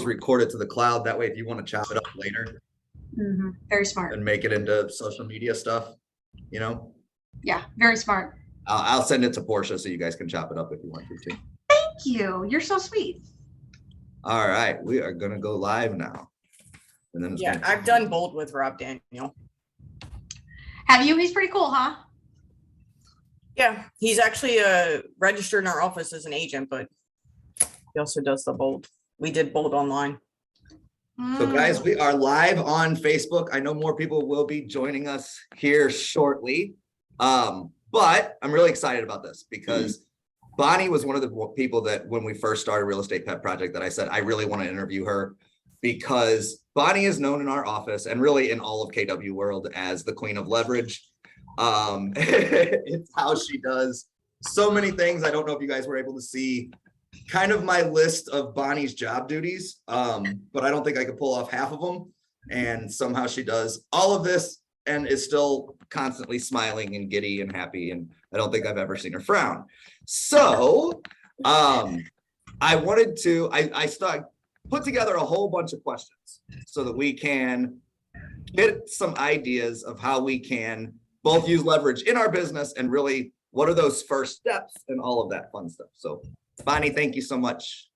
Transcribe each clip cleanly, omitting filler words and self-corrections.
record it to the cloud. That way, if you want to chop it up later. Very smart. And make it into social media stuff, you know? Yeah, very smart. I'll send it to Portia so you guys can chop it up if you want to too. Thank you. You're so sweet. All right, we are gonna go live now. And then I've done bold with Rob Daniel. Have you? He's pretty cool, huh? Yeah, he's actually registered in our office as an agent, but he also does the bold. We did bold online. So guys, we are live on Facebook. I know more people will be joining us here shortly. But I'm really excited about this because Bonni was one of the people that when we first started Real Estate Pet Project that I said, I really want to interview her because Bonni is known in our office and really in all of KW world as the queen of leverage. It's how she does so many things. I don't know if you guys were able to see kind of my list of Bonnie's job duties, but I don't think I could pull off half of them. And somehow she does all of this and is still constantly smiling and giddy and happy. And I don't think I've ever seen her frown. So I wanted to, I put together a whole bunch of questions so that we can get some ideas of how we can both use leverage in our business and really what are those first steps and all of that fun stuff. So Bonni, thank you so much.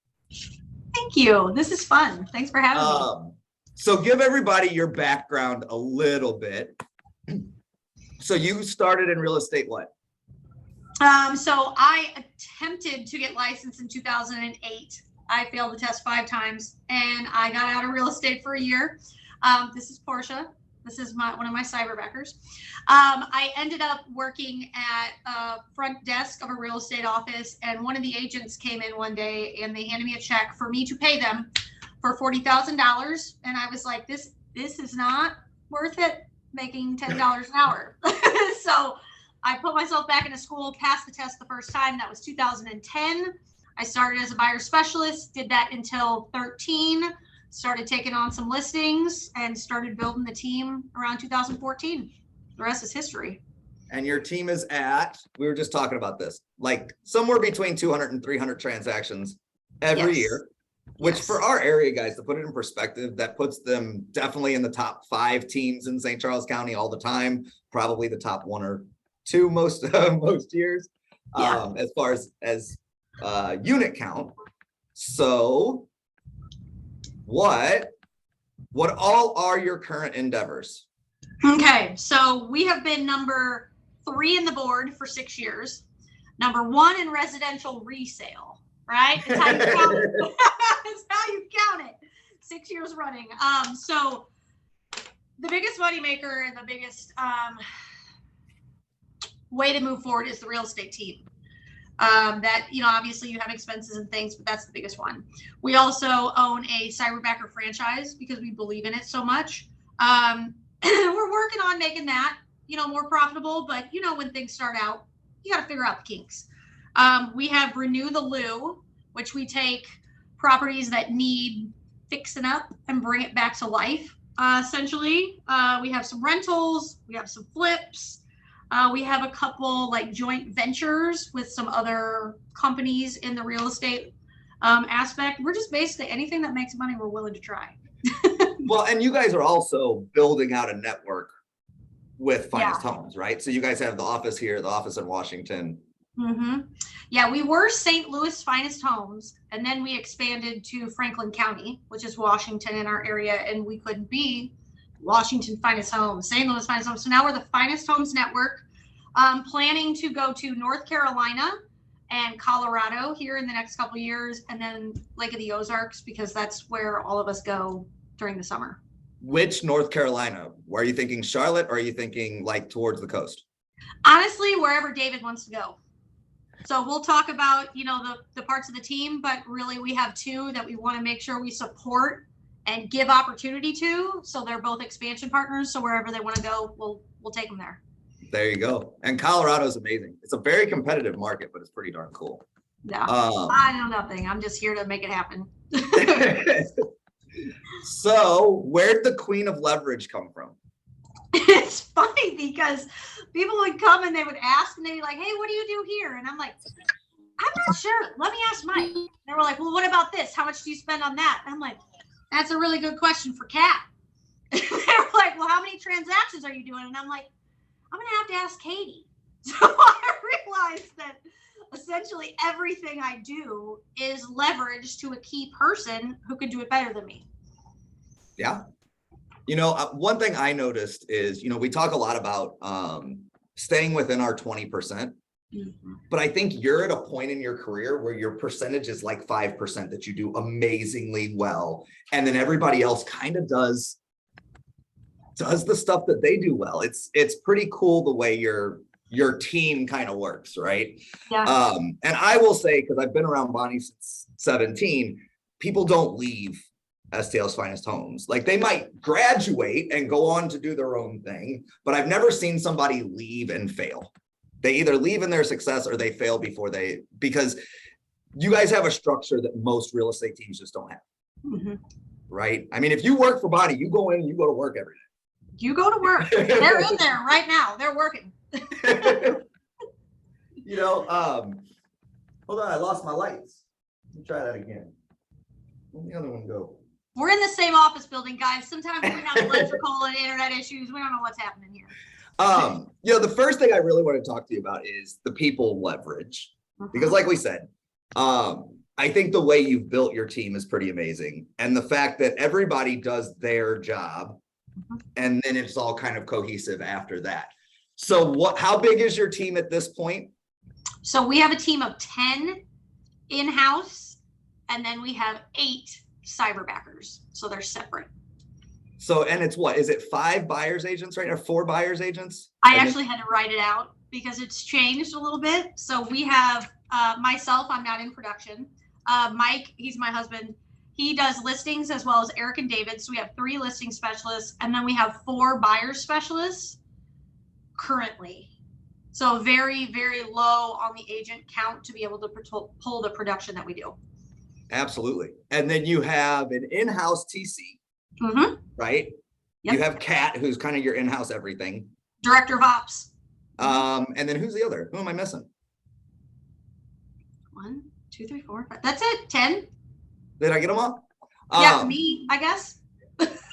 Thank you. This is fun. Thanks for having me. So give everybody your background a little bit. So you started in real estate what? So I attempted to get licensed in 2008. I failed the test 5 times and I got out of real estate for a year. This is Portia. This is one of my cyberbackers. I ended up working at a front desk of a real estate office, and one of the agents came in one day and they handed me a check for me to pay them for $40,000. And I was like, this is not worth it, making $10 an hour. So I put myself back into school, passed the test the first time. That was 2010. I started as a buyer specialist, did that until 13. Started taking on some listings and started building the team around 2014. The rest is history. And your team is at, we were just talking about this, like somewhere between 200 and 300 transactions every year, which for our area guys, to put it in perspective, that puts them definitely in the top 5 teams in St. Charles County all the time, probably the top 1 or 2 most years, as far as unit count. So what all are your current endeavors? Okay, so we have been number 3 in the board for 6 years. Number 1 in residential resale, right? That's how you count it. That's how you count it. 6 years running. So the biggest moneymaker and the biggest way to move forward is the real estate team. That, obviously you have expenses and things, but that's the biggest one. We also own a cyberbacker franchise because we believe in it so much. We're working on making that, more profitable, but when things start out, you got to figure out the kinks. We have Renew the Lou, which we take properties that need fixing up and bring it back to life. Essentially, we have some rentals, we have some flips. We have a couple like joint ventures with some other companies in the real estate aspect. We're just basically anything that makes money, we're willing to try. Well, and you guys are also building out a network with Finest Homes, right? So you guys have the office here, the office in Washington. Yeah, we were St. Louis Finest Homes, and then we expanded to Franklin County, which is Washington in our area, and we couldn't be Washington Finest Homes, St. Louis Finest Homes. So now we're the Finest Homes Network. Planning to go to North Carolina and Colorado here in the next couple of years, and then Lake of the Ozarks, because that's where all of us go during the summer. Which North Carolina? Are you thinking Charlotte, or are you thinking like towards the coast? Honestly, wherever David wants to go. So we'll talk about, the parts of the team, but really we have 2 that we want to make sure we support and give opportunity to. So they're both expansion partners. So wherever they want to go, we'll take them there. There you go. And Colorado is amazing. It's a very competitive market, but it's pretty darn cool. Yeah, I know nothing. I'm just here to make it happen. So where'd the queen of leverage come from? It's funny because people would come and they would ask and they'd be like, hey, what do you do here? And I'm like, I'm not sure. Let me ask Mike. They were like, well, what about this? How much do you spend on that? And I'm like, that's a really good question for Kat. They were like, well, how many transactions are you doing? And I'm like, I'm going to have to ask Katie. So I realized that essentially everything I do is leveraged to a key person who could do it better than me. Yeah. One thing I noticed is, we talk a lot about staying within our 20%, but I think you're at a point in your career where your percentage is like 5% that you do amazingly well. And then everybody else kind of does the stuff that they do well. It's pretty cool the way your team kind of works, right? Yeah. And I will say, because I've been around Bonni since 17, people don't leave STL's Finest Homes. Like, they might graduate and go on to do their own thing, but I've never seen somebody leave and fail. They either leave in their success or they fail because you guys have a structure that most real estate teams just don't have. Right? I mean, if you work for Bonni, you go in, you go to work every day. You go to work. They're in there right now. They're working. Hold on, I lost my lights. Let me try that again. Where'd the other one go? We're in the same office building, guys. Sometimes we have electrical and internet issues. We don't know what's happening here. The first thing I really want to talk to you about is the people leverage. Because like we said, I think the way you've built your team is pretty amazing. And the fact that everybody does their job and then it's all kind of cohesive after that. So how big is your team at this point? So we have a team of 10 in-house, and then we have 8 cyberbackers. So they're separate. So, and it's what, is it 5 buyer's agents right now? 4 buyer's agents? I actually had to write it out because it's changed a little bit. So we have myself, I'm not in production. Mike, he's my husband. He does listings as well as Eric and David. So we have 3 listing specialists, and then we have 4 buyer specialists currently. So very, very low on the agent count to be able to pull the production that we do. Absolutely. And then you have an in-house TC, right? Yep. You have Kat, who's kind of your in-house everything. Director of Ops. And then who's the other? Who am I missing? 1, 2, 3, 4, 5. That's it. 10. Did I get them all? Yeah, me, I guess.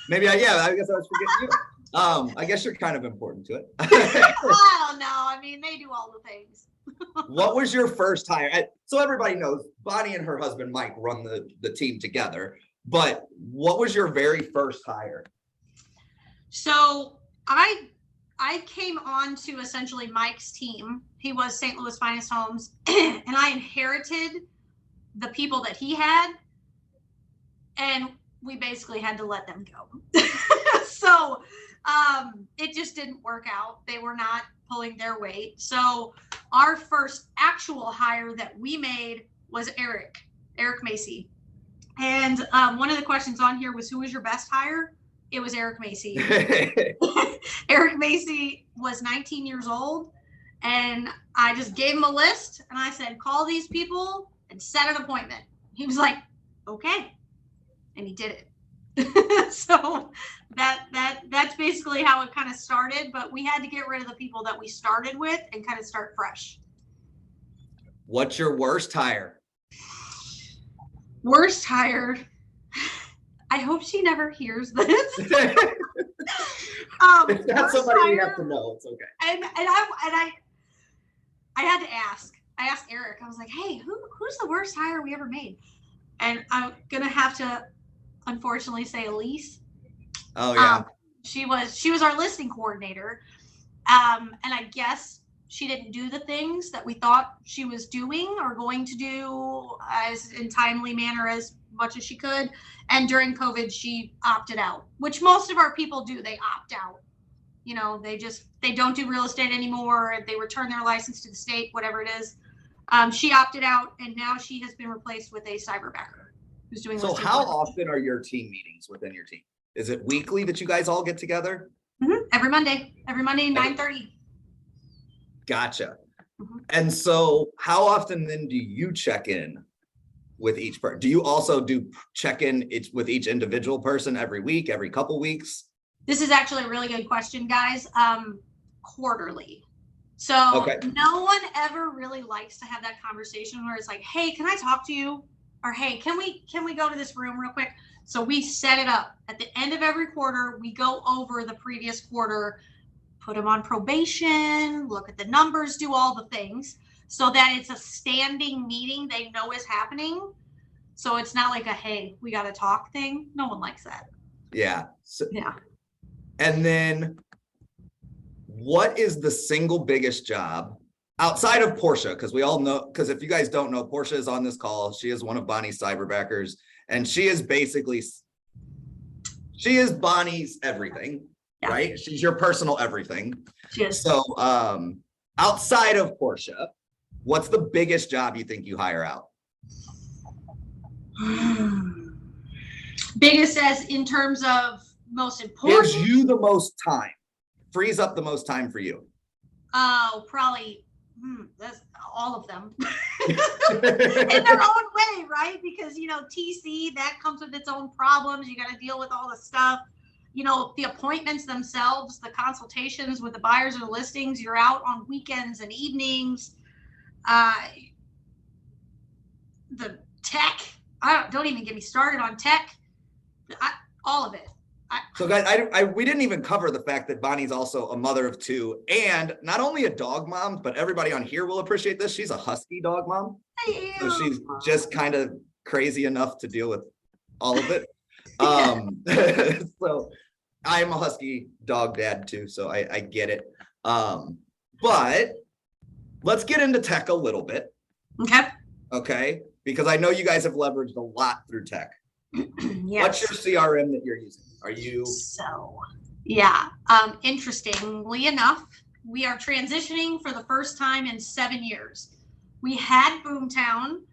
Maybe I guess I was forgetting you. I guess you're kind of important to it. I don't know. I mean, they do all the things. What was your first hire? So everybody knows Bonni and her husband Mike run the team together, but what was your very first hire? So I came on to essentially Mike's team. He was St. Louis Finest Homes, and I inherited the people that he had, and we basically had to let them go. So it just didn't work out. They were not pulling their weight. So our first actual hire that we made was Eric Macy. And one of the questions on here was, who was your best hire? It was Eric Macy. Eric Macy was 19 years old, and I just gave him a list and I said, call these people and set an appointment. He was like, okay. And he did it. So that's basically how it kind of started, but we had to get rid of the people that we started with and kind of start fresh. What's your worst hire? Worst hire. I hope she never hears this. It's not somebody we have to know. It's okay. And I had to ask. I asked Eric. I was like, "Hey, who's the worst hire we ever made?" And I'm gonna have to, unfortunately, say Elise. Oh yeah. She was our listing coordinator, and I guess she didn't do the things that we thought she was doing or going to do as in timely manner as much as she could. And during COVID, she opted out, which most of our people do. They opt out. You know, they don't do real estate anymore. They return their license to the state, whatever it is. She opted out, and now she has been replaced with a cyberbacker who's doing. So how often are your team meetings within your team? Is it weekly that you guys all get together? Every Monday, 9:30. Gotcha. And so how often then do you check in with each person? Do you also do check-in with each individual person every week, every couple weeks? This is actually a really good question, guys. Quarterly. So Okay. no one ever really likes to have that conversation where it's like, hey, can I talk to you? Or hey, can we go to this room real quick? So we set it up at the end of every quarter. We go over the previous quarter, put them on probation, look at the numbers, do all the things so that it's a standing meeting they know is happening. So it's not like a, hey, we got to talk thing. No one likes that. Yeah. So, Yeah. and then what is the single biggest job outside of Portia? Because we all know, because if you guys don't know, Portia is on this call. She is one of Bonnie's cyberbackers, and she is Bonnie's everything, Yeah. right? She's your personal everything. She is. So outside of Portia, what's the biggest job you think you hire out? Biggest as in terms of most important? Gives you the most time, frees up the most time for you. Oh, probably that's all of them in their own way, right? Because, you know, TC, that comes with its own problems. You got to deal with all the stuff, you know, the appointments themselves, the consultations with the buyers and the listings. You're out on weekends and evenings. The tech, don't even get me started on tech. All of it. So guys, we didn't even cover the fact that Bonnie's also a mother of two, and not only a dog mom, but everybody on here will appreciate this. She's a husky dog mom. So she's just kind of crazy enough to deal with all of it. So I'm a husky dog dad too, so I get it. But let's get into tech a little bit. Okay. Because I know you guys have leveraged a lot through tech. Yes. What's your CRM that you're using? Are you? So, yeah. Interestingly enough, we are transitioning for the first time in 7 years. We had Boomtown.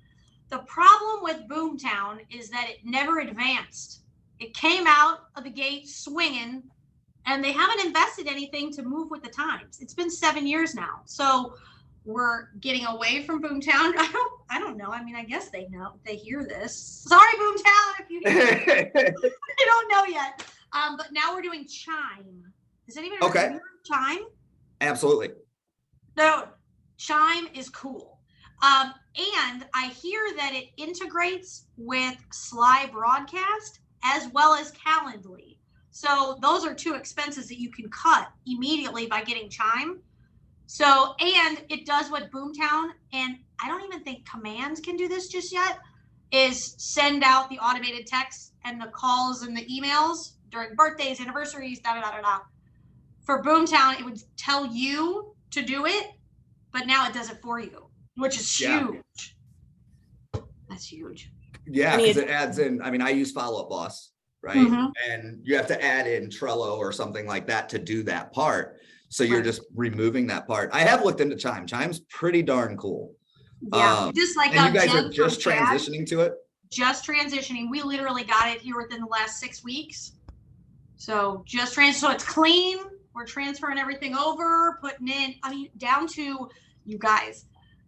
The problem with Boomtown is that it never advanced. It came out of the gate swinging, and they haven't invested anything to move with the times. It's been 7 years now. So we're getting away from Boomtown. I don't know. I mean, I guess they know. They hear this. Sorry, Boomtown, if you hear it. I don't know yet. But now we're doing Chime. Does anybody remember Chime? Absolutely. No, Chime is cool. And I hear that it integrates with Sly Broadcast as well as Calendly. So those are two expenses that you can cut immediately by getting Chime. So, and it does what Boomtown, and I don't even think Commands can do this just yet, is send out the automated texts and the calls and the emails during birthdays, anniversaries, da-da-da-da-da. For Boomtown, it would tell you to do it, but now it does it for you, which is huge. That's huge. Yeah, because it adds in, I mean, I use Follow Up Boss, right? And you have to add in Trello or something like that to do that part. So you're just removing that part. I have looked into Chime. Chime's pretty darn cool. Yeah, just like and you guys are just transitioning to it? Just transitioning. We literally got it here within the last 6 weeks. So so it's clean. We're transferring everything over, putting in, I mean, down to you guys.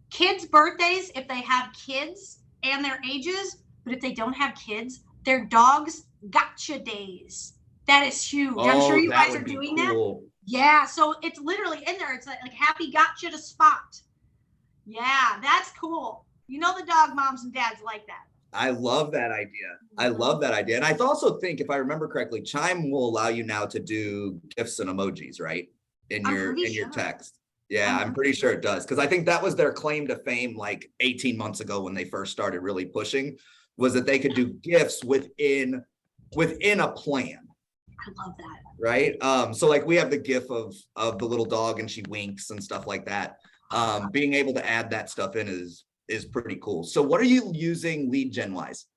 Kids' birthdays, if they have kids and their ages, but if they don't have kids, their dogs' gotcha days. That is huge. I'm sure you guys are doing that. Yeah, so it's literally in there. It's like happy gotcha to spot. Yeah, that's cool. You know, the dog moms and dads like that. I love that idea. I love that idea. And I also think, if I remember correctly, Chime will allow you now to do GIFs and emojis, right? In your text. Yeah, I'm pretty sure it does. Because I think that was their claim to fame like 18 months ago when they first started really pushing, was that they could do GIFs within a plan. I love that. Right. So like we have the GIF of the little dog and she winks and stuff like that. Being able to add that stuff in is pretty cool. So what are you using lead gen wise?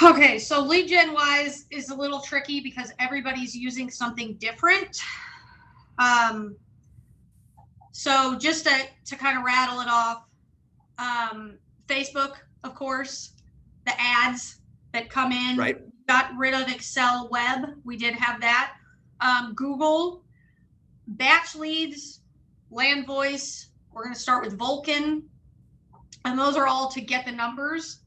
Okay, so lead gen wise is a little tricky because everybody's using something different. So just to kind of rattle it off, Facebook, of course, the ads that come in. Right. Got rid of Excel Web. We did have that. Google, batch leads, land voice. We're going to start with Vulcan. And those are all to get the numbers.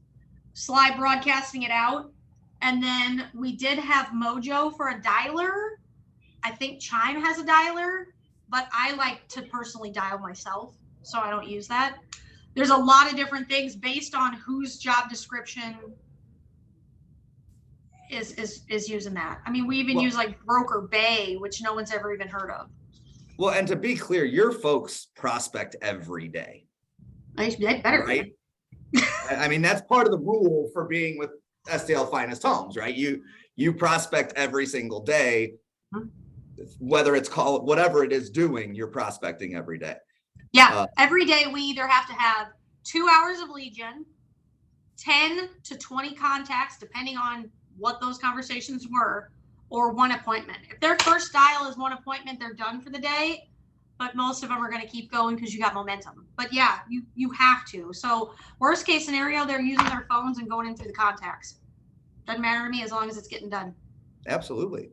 Sly broadcasting it out. And then we did have Mojo for a dialer. I think Chime has a dialer. but I like to personally dial myself, so I don't use that. There's a lot of different things based on whose job description is using that. I mean, we even use like Broker Bay, which no one's ever even heard of. Well, and to be clear, your folks prospect every day. They better, right? I mean, that's part of the rule for being with STL Finest Homes, right? You prospect every single day, whether it's called whatever it is doing, you're prospecting every day. Yeah, every day we either have to have 2 hours of lead gen, 10 to 20 contacts, depending on what those conversations were, or 1 appointment. If their first dial is 1 appointment, they're done for the day. But most of them are going to keep going because you got momentum. But yeah, you have to. So worst case scenario, they're using their phones and going in through the contacts. Doesn't matter to me as long as it's getting done. Absolutely.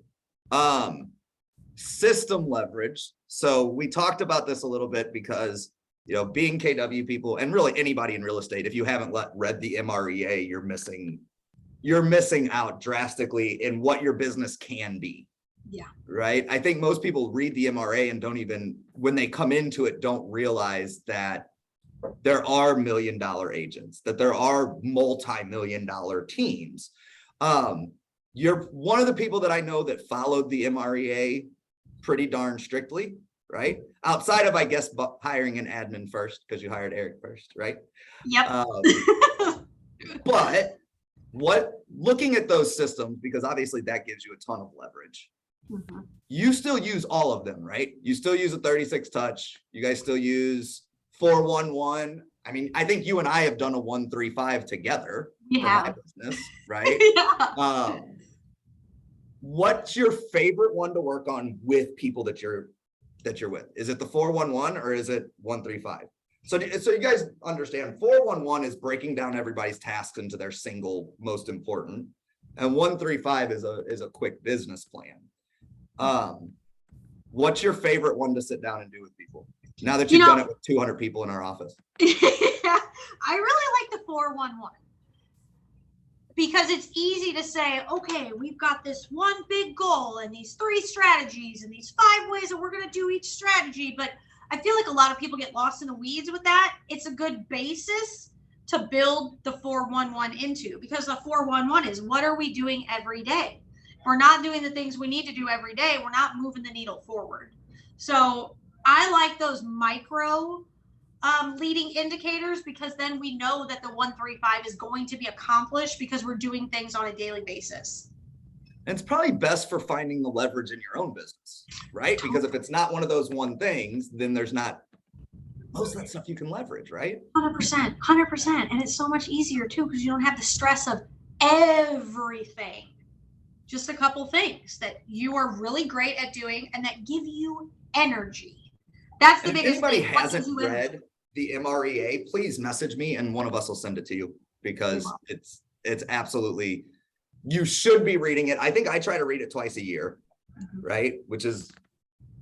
System leverage. So we talked about this a little bit because, you know, being KW people and really anybody in real estate, if you haven't read the MREA, you're missing out drastically in what your business can be. Yeah. Right. I think most people read the MRA and don't even, when they come into it, don't realize that there are $1 million agents, that there are multi-million-dollar teams. You're one of the people that I know that followed the MREA pretty darn strictly, right? Outside of, I guess, hiring an admin first, because you hired Eric first, right? Yep. But looking at those systems, because obviously that gives you a ton of leverage. Mm-hmm. You still use all of them, right? You still use a 36 touch. You guys still use 411. I mean, I think you and I have done a 135 together for my business, right? Yeah. What's your favorite one to work on with people that you're with? Is it the 411 or is it 135? So you guys understand 411 is breaking down everybody's tasks into their single most important, and 135 is a quick business plan. What's your favorite one to sit down and do with people now that you've done it with 200 people in our office? Yeah, I really like the 411 because it's easy to say, okay, we've got this one big goal and these 3 strategies and these 5 ways that we're going to do each strategy. But I feel like a lot of people get lost in the weeds with that. It's a good basis to build the 411 into, because the 411 is what are we doing every day? We're not doing the things we need to do every day. We're not moving the needle forward. So I like those micro leading indicators, because then we know that the 135 is going to be accomplished because we're doing things on a daily basis. And it's probably best for finding the leverage in your own business, right? Because if it's not one of those one things, then there's not most of that stuff you can leverage, right? 100%. And it's so much easier too, because you don't have the stress of everything. Just a couple things that you are really great at doing and that give you energy. That's the biggest thing. If anybody hasn't read the MREA, please message me and one of us will send it to you, because it's absolutely, you should be reading it. I think I try to read it twice a year, right? Which is,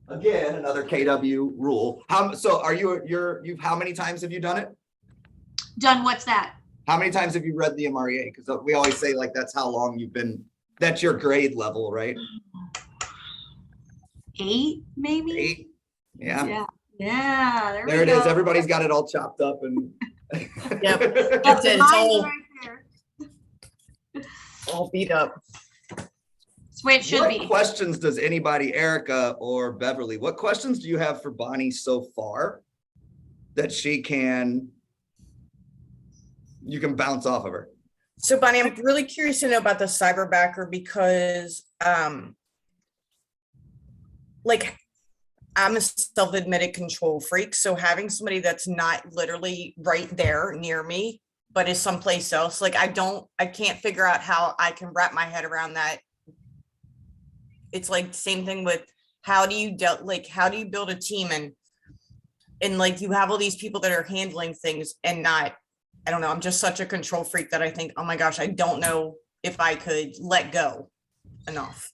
again, another KW rule. So how many times have you done it? Done what's that? How many times have you read the MREA? Because we always say like that's how long you've been, that's your grade level, right? 8, maybe? 8. Yeah. Yeah. There it is. Everybody's got it all chopped up and yep. That's it. It's all beat up. That's the way it should be. What questions does anybody, Erica or Beverly, what questions do you have for Bonni so far that you can bounce off of her? So Bonni, I'm really curious to know about the cyberbacker, because like I'm a self-admitted control freak. So having somebody that's not literally right there near me, but is someplace else, like I can't figure out how I can wrap my head around that. It's like same thing with how do you build a team and like you have all these people that are handling things and not, I don't know. I'm just such a control freak that I think, oh my gosh, I don't know if I could let go enough.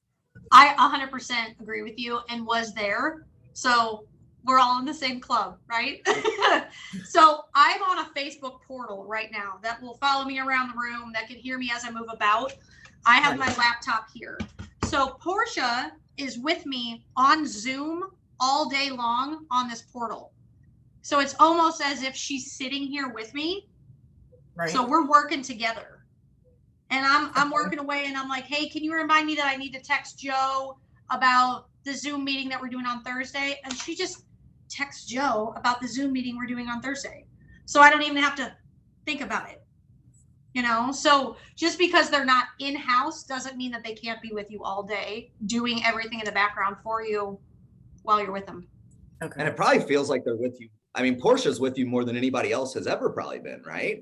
I 100% agree with you and was there. So we're all in the same club, right? So I'm on a Facebook portal right now that will follow me around the room, that can hear me as I move about. I have my laptop here. So Portia is with me on Zoom all day long on this portal. So it's almost as if she's sitting here with me. Right. So we're working together. And I'm working away and I'm like, hey, can you remind me that I need to text Joe about the Zoom meeting that we're doing on Thursday? And she just texts Joe about the Zoom meeting we're doing on Thursday. So I don't even have to think about it. You know, so just because they're not in-house doesn't mean that they can't be with you all day doing everything in the background for you while you're with them. Okay. And it probably feels like they're with you. I mean, Portia's with you more than anybody else has ever probably been, right?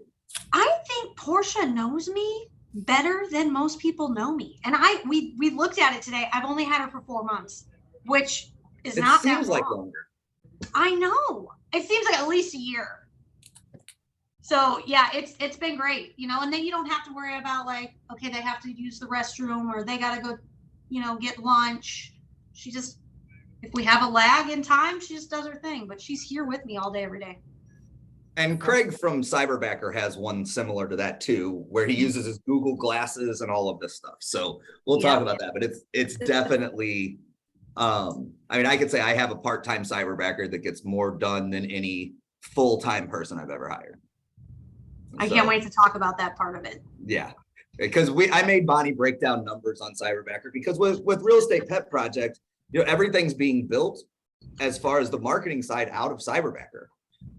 I think Portia knows me better than most people know me. And we looked at it today. I've only had her for 4 months, which is not that long. It seems like longer. I know. It seems like at least a year. So yeah, it's been great, you know, and then you don't have to worry about like, okay, they have to use the restroom or they got to go, you know, get lunch. She just, if we have a lag in time, she just does her thing, but she's here with me all day, every day. And Craig from Cyberbacker has one similar to that too, where he uses his Google glasses and all of this stuff. So we'll talk about that, but it's definitely, I mean, I could say I have a part-time Cyberbacker that gets more done than any full-time person I've ever hired. I can't wait to talk about that part of it. Yeah, because I made Bonni break down numbers on Cyberbacker because with Real Estate Pet Project, you know, everything's being built as far as the marketing side out of Cyberbacker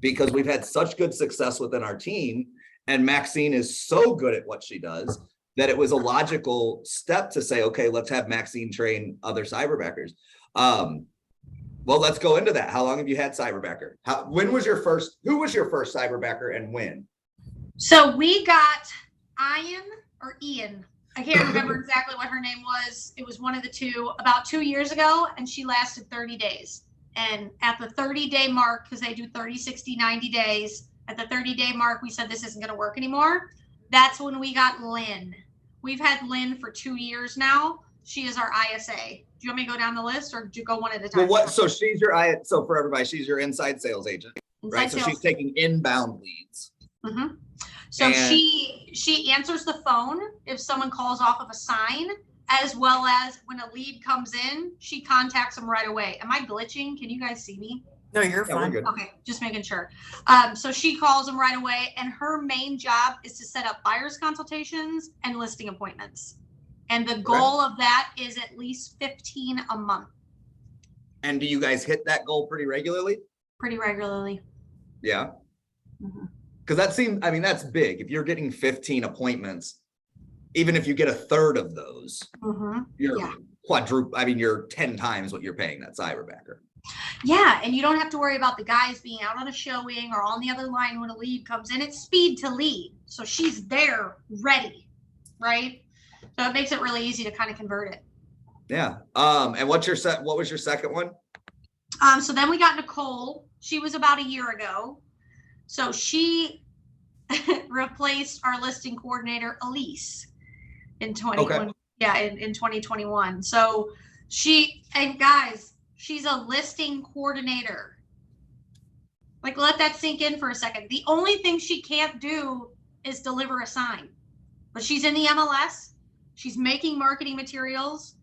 because we've had such good success within our team and Maxine is so good at what she does that it was a logical step to say, okay, let's have Maxine train other Cyberbackers. Well, let's go into that. How long have you had Cyberbacker? Who was your first Cyberbacker and when? So we got Ian. I can't remember exactly what her name was. It was one of the two about 2 years ago, and she lasted 30 days. And at the 30-day mark, because they do 30, 60, 90 days, at the 30-day mark, we said this isn't going to work anymore. That's when we got Lynn. We've had Lynn for 2 years now. She is our ISA. Do you want me to go down the list or do you go one at a time? Well, so she's your so for everybody, she's your inside sales agent, right? So she's taking inbound leads. Mm-hmm. So she answers the phone if someone calls off of a sign, as well as when a lead comes in, she contacts them right away. Am I glitching? Can you guys see me? No, you're fine. Good. Okay, just making sure. So she calls them right away, and her main job is to set up buyers consultations and listing appointments. And the goal of that is at least 15 a month. And do you guys hit that goal pretty regularly? Pretty regularly. Yeah. Mm-hmm. Because that seems, I mean, that's big. If you're getting 15 appointments, even if you get a third of those, you're quadruple. I mean, you're 10 times what you're paying that Cyberbacker. Yeah, and you don't have to worry about the guys being out on a showing or on the other line when a lead comes in. It's speed to lead, so she's there, ready, right? So it makes it really easy to kind of convert it. Yeah. And what was your second one? So then we got Nicole. She was about a year ago. So she replaced our listing coordinator, Elise, in 2021. So and guys, she's a listing coordinator. Like, let that sink in for a second. The only thing she can't do is deliver a sign, but she's in the MLS. She's making marketing materials.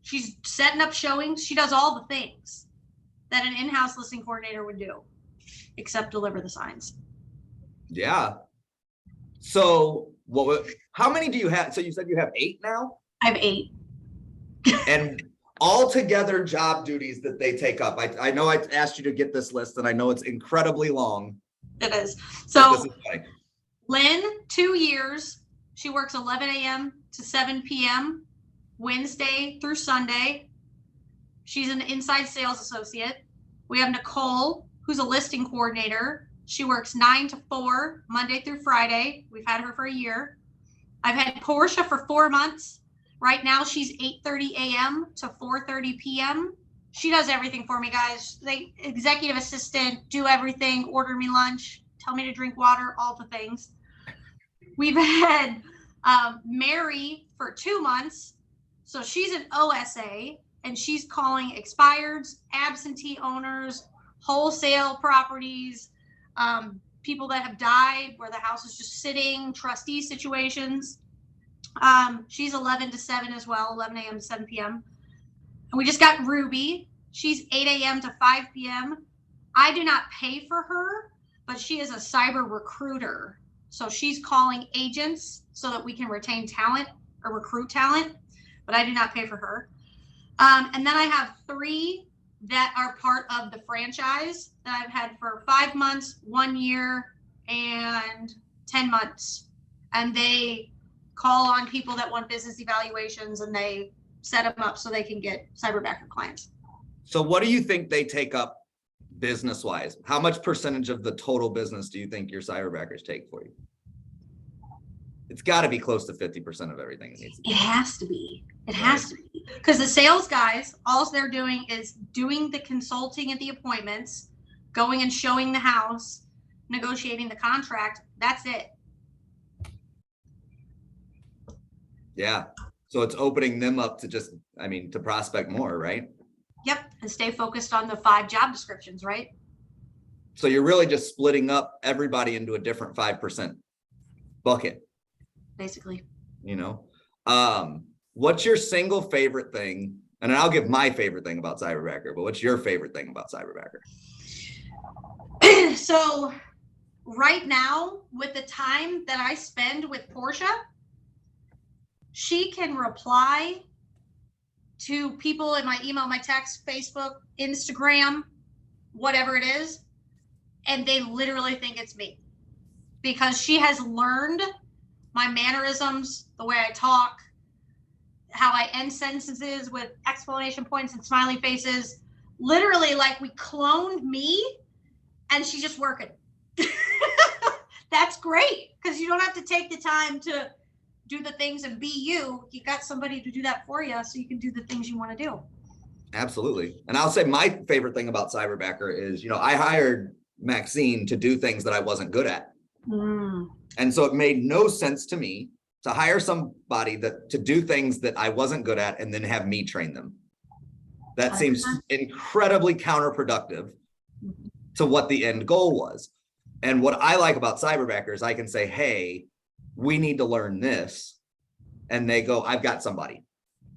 She's setting up showings. She does all the things that an in-house listing coordinator would do, except deliver the signs. Yeah. So how many do you have? So you said you have 8 now? I have 8. And all together job duties that they take up. I know I asked you to get this list and I know it's incredibly long. It is. So this is funny. Lynn, 2 years. She works 11 a.m. to 7 p.m. Wednesday through Sunday. She's an inside sales associate. We have Nicole, who's a listing coordinator. She works 9 to 4, Monday through Friday. We've had her for a year. I've had Portia for 4 months. Right now, she's 8:30 a.m. to 4:30 p.m. She does everything for me, guys. The executive assistant, do everything, order me lunch, tell me to drink water, all the things. We've had Mary for 2 months. So she's an OSA, and she's calling expireds, absentee owners, wholesale properties, people that have died where the house is just sitting, trustee situations. She's 11 to 7 as well, 11 a.m. to 7 p.m. And we just got Ruby. She's 8 a.m. to 5 p.m. I do not pay for her, but she is a cyber recruiter. So she's calling agents so that we can retain talent or recruit talent, but I do not pay for her. And then I have 3 that are part of the franchise that I've had for 5 months, 1 year, and 10 months. And they call on people that want business evaluations and they set them up so they can get cyberbacker clients. So what do you think they take up business-wise? How much percentage of the total business do you think your cyberbackers take for you? It's got to be close to 50% of everything. It has to be. It has to be. Because the sales guys, all they're doing is doing the consulting and the appointments, going and showing the house, negotiating the contract. That's it. Yeah. So it's opening them up to just, I mean, to prospect more, right? Yep. And stay focused on the 5 job descriptions, right? So you're really just splitting up everybody into a different 5% bucket. Basically. You know, what's your single favorite thing? And I'll give my favorite thing about cyberbacker, but what's your favorite thing about cyberbacker? So right now, with the time that I spend with Portia, she can reply to people in my email, my text, Facebook, Instagram, whatever it is, and they literally think it's me because she has learned my mannerisms, the way I talk, how I end sentences with exclamation points and smiley faces. Literally, like we cloned me and she's just working. That's great because you don't have to take the time to do the things and be you. You got somebody to do that for you so you can do the things you want to do. Absolutely. And I'll say my favorite thing about cyberbacker is, you know, I hired Maxine to do things that I wasn't good at. And so it made no sense to me to hire somebody to do things that I wasn't good at and then have me train them. That seems incredibly counterproductive to what the end goal was. And what I like about cyberbacker is I can say, hey, we need to learn this. And they go, I've got somebody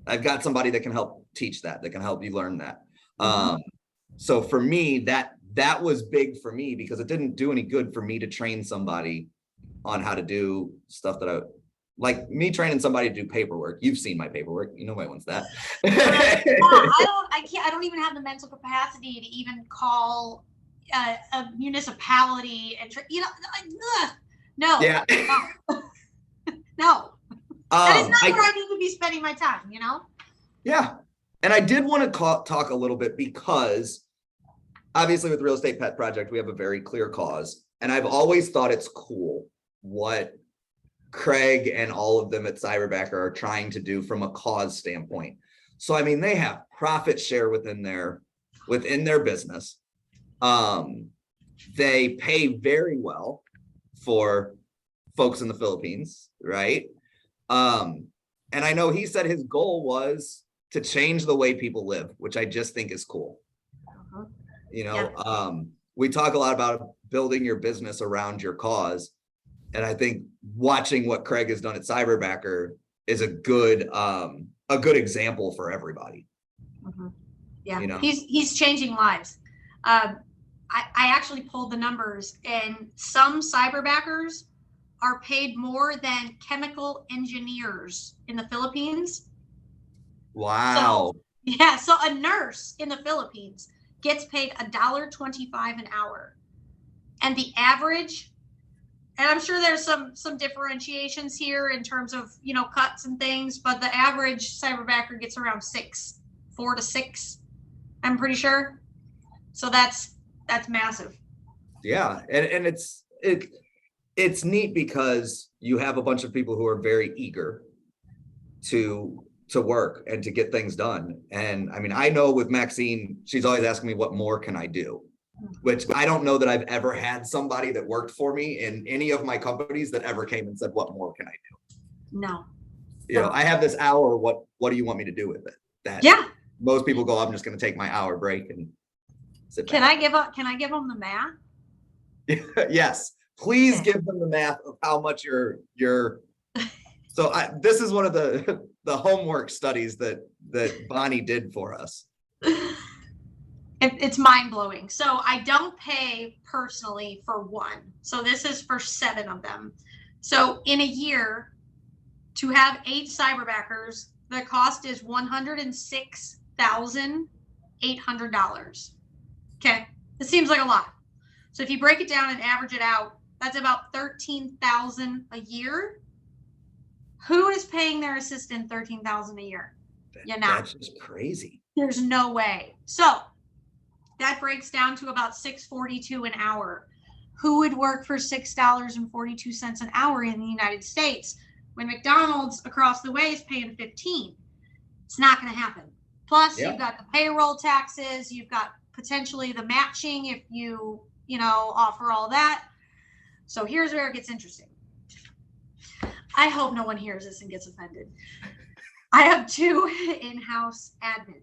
that can help teach that can help you learn that. So for me, that was big for me because it didn't do any good for me to train somebody on how to do stuff that like me training somebody to do paperwork. You've seen my paperwork. You know nobody wants that. I don't even have the mental capacity to even call a municipality and no. Yeah. No. That is not where I need to be spending my time, you know? Yeah. And I did want to talk a little bit because obviously with Real Estate Pet Project, we have a very clear cause. And I've always thought it's cool what Craig and all of them at Cyberbacker are trying to do from a cause standpoint. So, I mean, they have profit share within their business. They pay very well for folks in the Philippines, right? And I know he said his goal was to change the way people live, which I just think is cool. You know, we talk a lot about building your business around your cause. And I think watching what Craig has done at Cyberbacker is a good example for everybody. Yeah, you know? He's changing lives. I actually pulled the numbers, and some cyberbackers are paid more than chemical engineers in the Philippines. Wow. So a nurse in the Philippines gets paid $1.25 an hour. And the average, and I'm sure there's some differentiations here in terms of, you know, cuts and things, but the average cyberbacker gets around 4 to 6, I'm pretty sure. So that's massive. Yeah. And it's neat because you have a bunch of people who are very eager to work and to get things done. And I mean, I know with Maxine, she's always asking me, what more can I do? Which I don't know that I've ever had somebody that worked for me in any of my companies that ever came and said, what more can I do? No. You know, I have this hour. What do you want me to do with it? Most people go, I'm just going to take my hour break and sit back. Can I give them the math? Yes, please give them the math of how much you're. So this is one of the homework studies that Bonni did for us. It's mind blowing. So I don't pay personally for one. So this is for 7 of them. So in a year, to have 8 cyberbackers, the cost is $106,800. Okay, this seems like a lot. So if you break it down and average it out, that's about $13,000 a year. Who is paying their assistant $13,000 a year? You're not. That's just crazy. There's no way. So that breaks down to about $6.42 an hour. Who would work for $6.42 an hour in the United States when McDonald's across the way is paying 15? It's not going to happen. Plus, you've got the payroll taxes. You've got potentially the matching if you offer all that. So here's where it gets interesting. I hope no one hears this and gets offended. I have 2 in-house admin.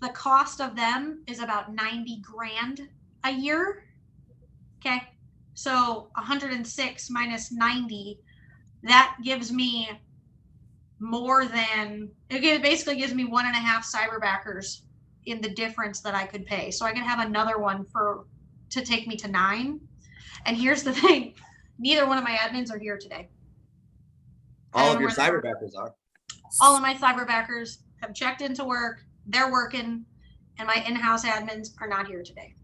The cost of them is about 90 grand a year. Okay. So 106 minus 90, that gives me more than, it basically gives me 1.5 cyberbackers in the difference that I could pay. So I could have another one to take me to 9. And here's the thing. Neither one of my admins are here today. All of your cyberbackers are. All of my cyberbackers have checked into work. They're working, and my in-house admins are not here today.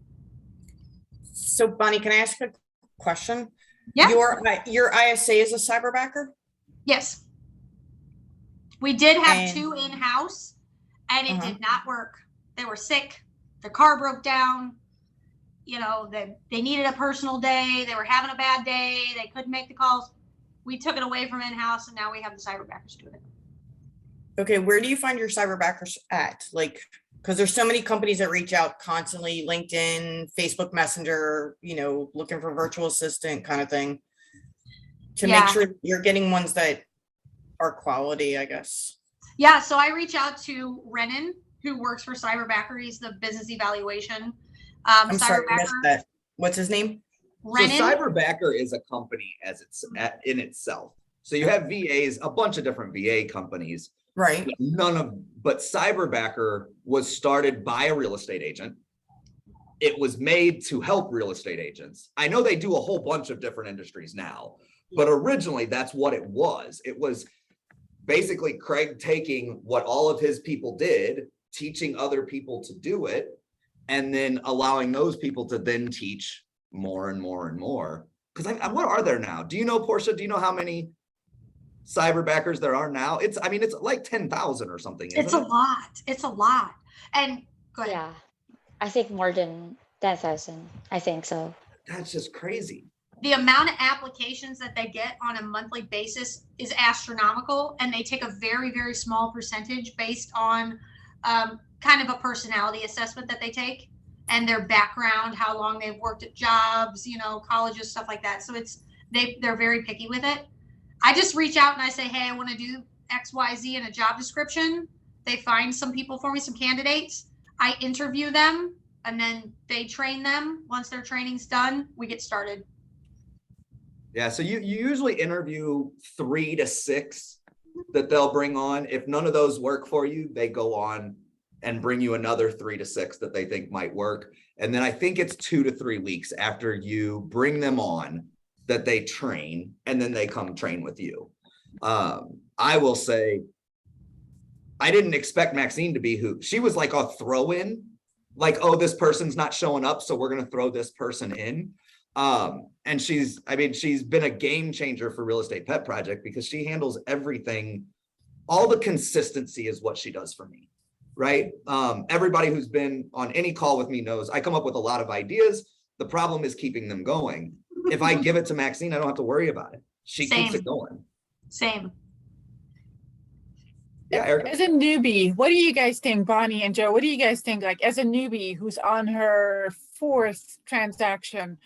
So Bonnie, can I ask a question? Yeah. Your ISA is a cyberbacker? Yes. We did have 2 in-house, and it did not work. They were sick. Their car broke down. They needed a personal day. They were having a bad day. They couldn't make the calls. We took it away from in-house, and now we have the cyberbackers doing it. Okay, where do you find your cyberbackers at? Like, because there's so many companies that reach out constantly, LinkedIn, Facebook Messenger, looking for virtual assistant kind of thing, to make sure you're getting ones that are quality, I guess. Yeah, so I reach out to Renan, who works for Cyberbacker. He's the business evaluation. I'm sorry, I missed that. What's his name? Renan. So Cyberbacker is a company in itself. So you have VAs, a bunch of different VA companies. Right. But Cyberbacker was started by a real estate agent. It was made to help real estate agents. I know they do a whole bunch of different industries now, but originally that's what it was. It was basically Craig taking what all of his people did, teaching other people to do it, and then allowing those people to then teach more and more and more. Because what are there now? Do you know, Portia? Do you know how many cyberbackers there are now? It's like 10,000 or something. It's a lot. It's a lot. And go ahead. Yeah, I think more than 10,000. I think so. That's just crazy. The amount of applications that they get on a monthly basis is astronomical, and they take a very, very small percentage based on kind of a personality assessment that they take and their background, how long they've worked at jobs, colleges, stuff like that. So they're very picky with it. I just reach out and I say, hey, I want to do X, Y, Z in a job description. They find some people for me, some candidates. I interview them, and then they train them. Once their training's done, we get started. Yeah, so you usually interview 3 to 6 that they'll bring on. If none of those work for you, they go on and bring you another 3 to 6 that they think might work. And then I think it's 2 to 3 weeks after you bring them on that they train, and then they come train with you. I will say, I didn't expect Maxine to be who she was, like a throw-in, like, oh, this person's not showing up, so we're going to throw this person in. And she's been a game changer for Real Estate Pet Project because she handles everything. All the consistency is what she does for me, right? Everybody who's been on any call with me knows I come up with a lot of ideas. The problem is keeping them going. If I give it to Maxine, I don't have to worry about it. She keeps it going. Same. Yeah, Erica. As a newbie, what do you guys think, Bonnie and Joe? What do you guys think, like, as a newbie who's on her 4th transaction,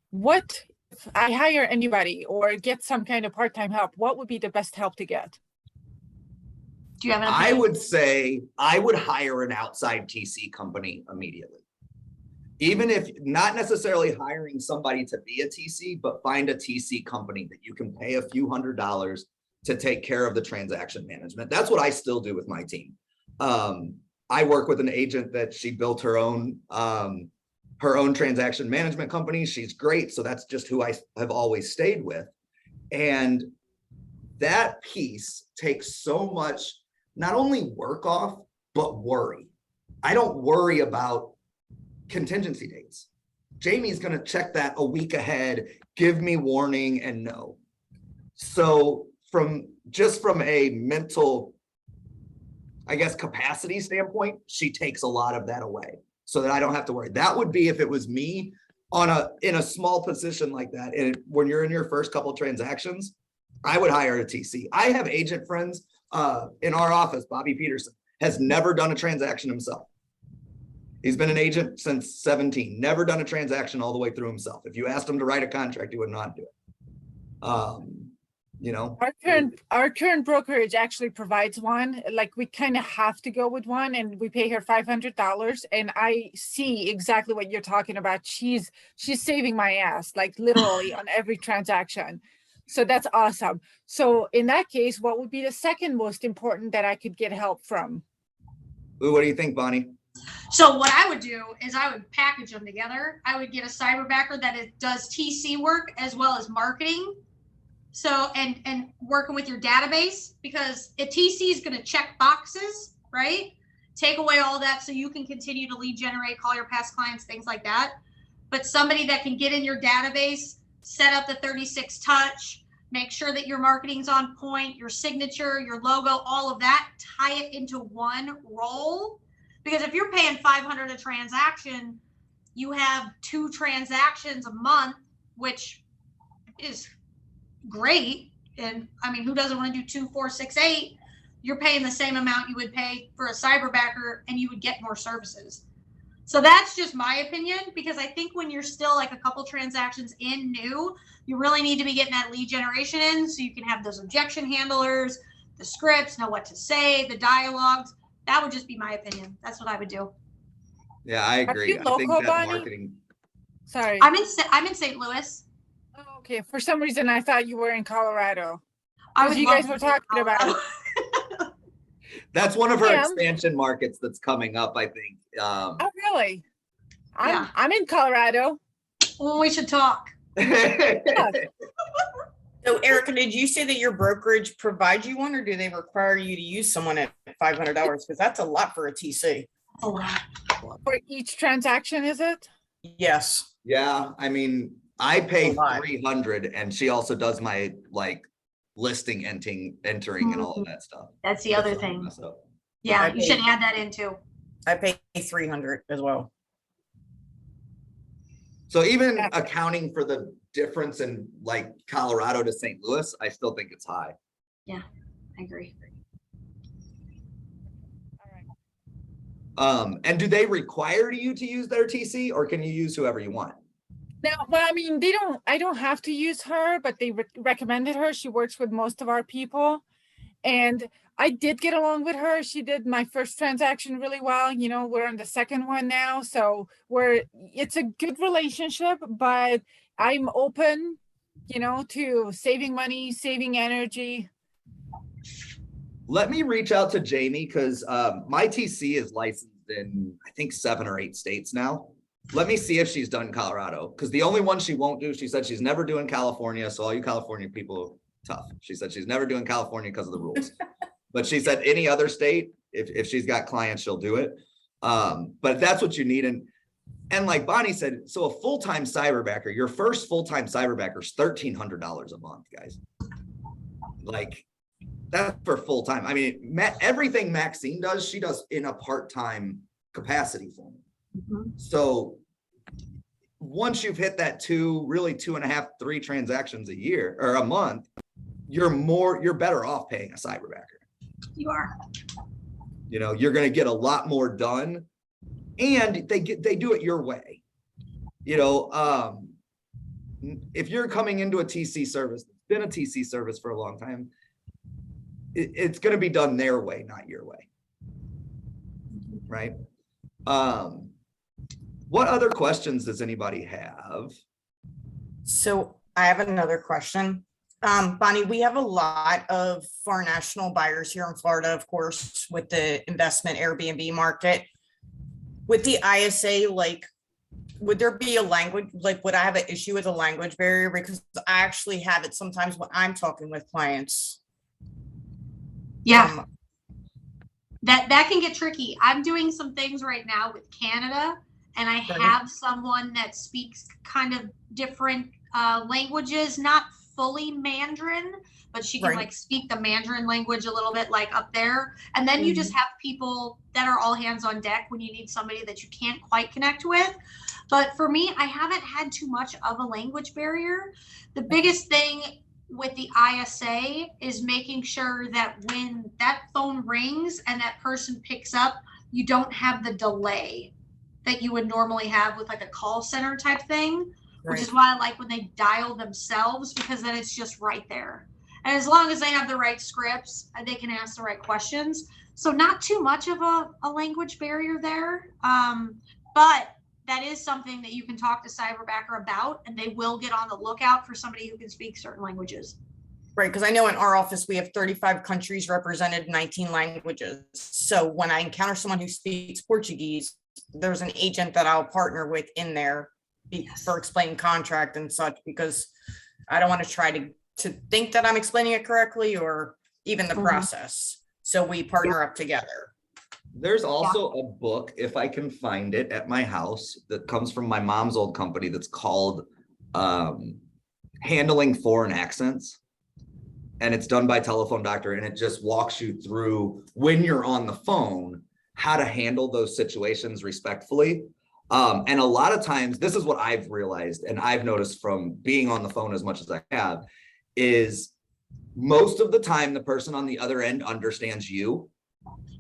what, if I hire anybody or get some kind of part-time help, what would be the best help to get? Do you have an I opinion? would say I would hire an outside TC company immediately. Even if not necessarily hiring somebody to be a TC, but find a TC company that you can pay a few $100s to take care of the transaction management. That's what I still do with my team. I work with an agent that she built her own transaction management company. She's great. So that's just who I have always stayed with. And that piece takes so much, not only work off, but worry. I don't worry about contingency dates. Jamie's going to check that a week ahead, give me warning and no. So from a mental, I guess, capacity standpoint, she takes a lot of that away so that I don't have to worry. That would be if it was me in a small position like that. And when you're in your first couple transactions, I would hire a TC. I have agent friends in our office. Bobby Peterson has never done a transaction himself. He's been an agent since 17, never done a transaction all the way through himself. If you asked him to write a contract, he would not do it. You know, our current brokerage actually provides one. Like, we kind of have to go with one, and we pay her $500. And I see exactly what you're talking about. She's saving my ass, like literally on every transaction. So that's awesome. So in that case, what would be the second most important that I could get help from? Ooh, what do you think, Bonnie? So what I would do is I would package them together. I would get a cyberbacker that does TC work as well as marketing. So, and working with your database, because a TC is going to check boxes, right? Take away all that so you can continue to lead generate, call your past clients, things like that. But somebody that can get in your database, set up the 36 touch, make sure that your marketing's on point, your signature, your logo, all of that, tie it into one role. Because if you're paying $500 a transaction, you have 2 transactions a month, which is great. And I mean, who doesn't want to do 2, 4, 6, 8? You're paying the same amount you would pay for a cyberbacker, and you would get more services. So that's just my opinion, because I think when you're still like a couple transactions in new, you really need to be getting that lead generation in so you can have those objection handlers, the scripts, know what to say, the dialogues. That would just be my opinion. That's what I would do. Yeah, I agree. you local, I think that Bonnie? marketing. Sorry. I'm in St. Louis. Oh, okay. For some reason, I thought you were in Colorado. I would You love guys to were be in talking about. Colorado. That's one of her Yeah. expansion markets that's coming up, I think. Oh, really? Yeah. I'm in Colorado. Well, we should talk. So Erica, did you say that your brokerage provides you one, or do they require you to use someone at $500? Because that's a lot for a TC. A lot. For each transaction, is it? Yes. Yeah, I mean, I pay A lot. 300, and she also does my like listing entering and all of that stuff. That's the other thing. Mess up. Yeah, I you should paid- add that in too. I pay 300 as well. So even Yeah. accounting for the difference in like Colorado to St. Louis, I still think it's high. I agree. All right. And do they require you to use their TC, or can you use whoever you want? Now, well, I mean, I don't have to use her, but they recommended her. She works with most of our people. And I did get along with her. She did my first transaction really well. You know, we're on the second one now. So it's a good relationship, but I'm open, you know, to saving money, saving energy. Let me reach out to Jamie, because my TC is licensed in, I think, 7 or 8 states now. Let me see if she's done Colorado, because the only one she won't do, she said she's never doing California. So all you California people, tough. She said she's never doing California because of the rules. But she said any other state, if she's got clients, she'll do it. But that's what you need. And like Bonnie said, so a full-time cyberbacker, your first full-time cyberbacker is $1,300 a month, guys. Like, that's for full-time. I mean, everything Maxine does, she does in a part-time capacity for me. So once you've hit that 2.5, 3 transactions a year or a month, you're better off paying a cyberbacker. You are. You know, you're going to get a lot more done, and they do it your way. You know, if you're coming into a TC service, it's been a TC service for a long time, it's going to be done their way, not your way. Right? What other questions does anybody have? So I have another question. Bonnie, we have a lot of foreign national buyers here in Florida, of course, with the investment Airbnb market. With the ISA, like, would there be a language, like, would I have an issue with a language barrier? Because I actually have it sometimes when I'm talking with clients. Yeah, that can get tricky. I'm doing some things right now with Canada, and I Right. have someone that speaks kind of different languages, not fully Mandarin, but she can Right. like speak the Mandarin language a little bit like up there. And then you just have people that are all hands on deck when you need somebody that you can't quite connect with. But for me, I haven't had too much of a language barrier. The biggest thing with the ISA is making sure that when that phone rings and that person picks up, you don't have the delay that you would normally have with like a call center type thing, which is why I like when they dial themselves, because then it's just right there. And as long as they have the right scripts, they can ask the right questions. So not too much of a language barrier there. But that is something that you can talk to Cyberbacker about, and they will get on the lookout for somebody who can speak certain languages. Right, because I know in our office, we have 35 countries represented, 19 languages. So when I encounter someone who speaks Portuguese, there's an agent that I'll partner with in there for explaining contract and such, because I don't want to try to think that I'm explaining it correctly or even the process. So we partner up together. There's also a book, if I can find it at my house, that comes from my mom's old company that's called Handling Foreign Accents. And it's done by Telephone Doctor, and it just walks you through, when you're on the phone, how to handle those situations respectfully. And a lot of times, this is what I've realized, and I've noticed from being on the phone as much as I have, is most of the time the person on the other end understands you.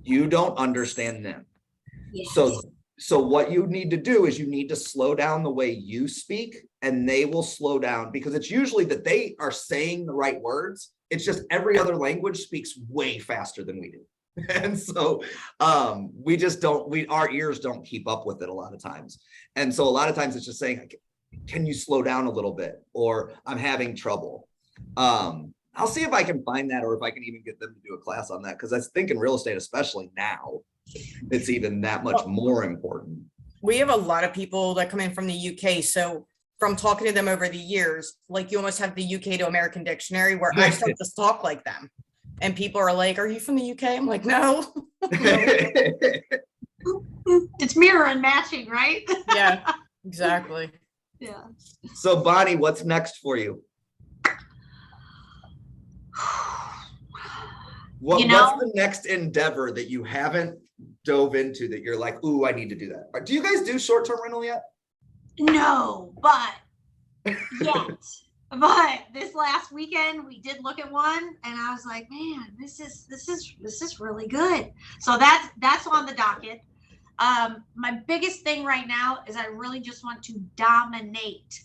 You don't understand them. Yes. So what you need to do is you need to slow down the way you speak, and they will slow down, because it's usually that they are saying the right words. It's just every other language speaks way faster than we do. And so we just our ears don't keep up with it a lot of times. And so a lot of times it's just saying, can you slow down a little bit? Or I'm having trouble. I'll see if I can find that, or if I can even get them to do a class on that, because I think in real estate, especially now, it's even that much more important. We have a lot of people that come in from the UK. So from talking to them over the years, like, you almost have the UK to American dictionary, where I start to talk like them. And people are like, are you from the UK? I'm like, no. It's mirror and matching, right? Yeah, exactly. Yeah. So Bonnie, what's next for you? What's the next endeavor that you haven't dove into that you're like, ooh, I need to do that? Do you guys do short-term rental yet? No, but but this last weekend we did look at one, and I was like, man, this is really good. So that's on the docket. My biggest thing right now is I really just want to dominate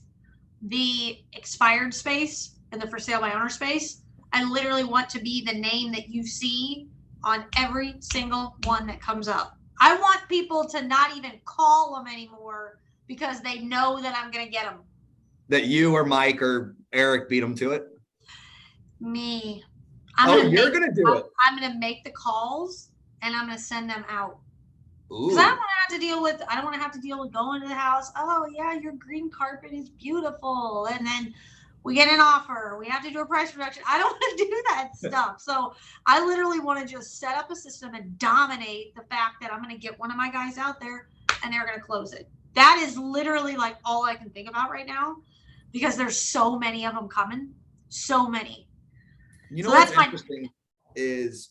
the expired space and the for sale by owner space. I literally want to be the name that you see on every single one that comes up. I want people to not even call them anymore, because they know that I'm going to get them. That you or Mike or Eric beat them to it? Me. You're going to do it. I'm going to make the calls, and I'm going to send them out. Because I don't want to have to deal with going to the house. Oh yeah, your green carpet is beautiful. And then we get an offer. We have to do a price reduction. I don't want to do that stuff. So I literally want to just set up a system and dominate the fact that I'm going to get one of my guys out there, and they're going to close it. That is literally like all I can think about right now, because there's so many of them coming. So many. You know, so what's interesting is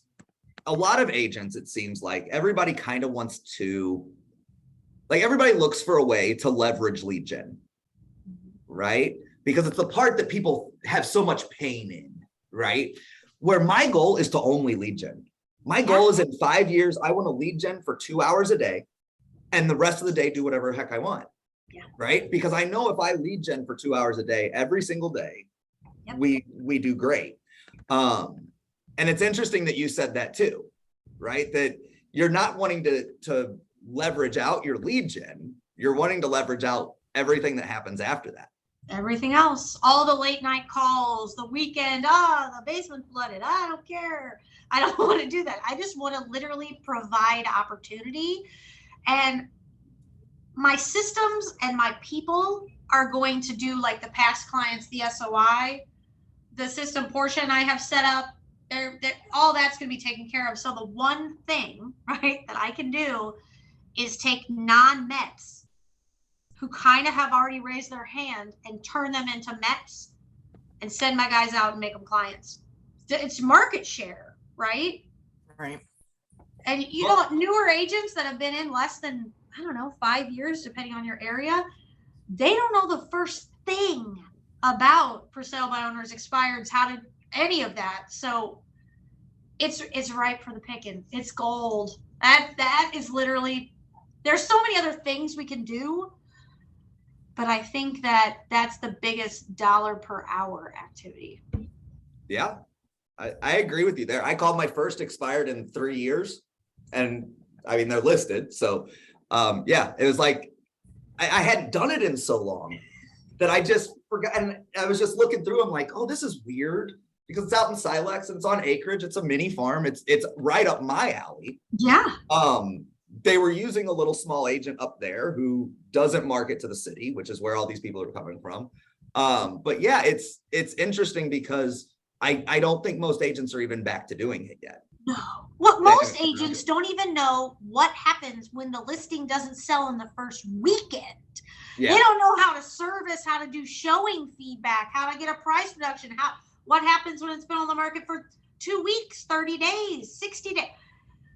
a lot of agents, it seems like everybody kind of wants to, like, everybody looks for a way to leverage lead gen, right? Because it's the part that people have so much pain in, right? Where my goal is to only lead gen. My goal is in 5 years, I want to lead gen for 2 hours a day, and the rest of the day do whatever the heck I want, right? Because I know if I lead gen for 2 hours a day, every single day, we do great. And it's interesting that you said that too, right? That you're not wanting to leverage out your lead gen. You're wanting to leverage out everything that happens after that. Everything else, all the late night calls, the weekend, the basement flooded. I don't care. I don't want to do that. I just want to literally provide opportunity. And my systems and my people are going to do like the past clients, the SOI, the system portion I have set up. All that's going to be taken care of. So the one thing, right, that I can do is take non-Mets who kind of have already raised their hand and turn them into Mets and send my guys out and make them clients. It's market share, right? Right. And you know, newer agents that have been in less than, I don't know, 5 years, depending on your area, they don't know the first thing about for sale by owners, expireds, how to any of that. So it's ripe for the picking. It's gold. That is literally, there's so many other things we can do, but I think that that's the biggest dollar per hour activity. Yeah, I agree with you there. I called my first expired in 3 years, and I mean, they're listed. So yeah, it was like, I hadn't done it in so long that I just forgot. And I was just looking through, I'm like, oh, this is weird because it's out in Silex and it's on acreage. It's a mini farm. It's right up my alley. Yeah. They were using a little small agent up there who doesn't market to the city, which is where all these people are coming from. But yeah, it's interesting because I don't think most agents are even back to doing it yet. No. What most agents don't even know what happens when the listing doesn't sell in the first weekend. Yeah. They don't know how to service, how to do showing feedback, how to get a price reduction, what happens when it's been on the market for 2 weeks, 30 days, 60 days.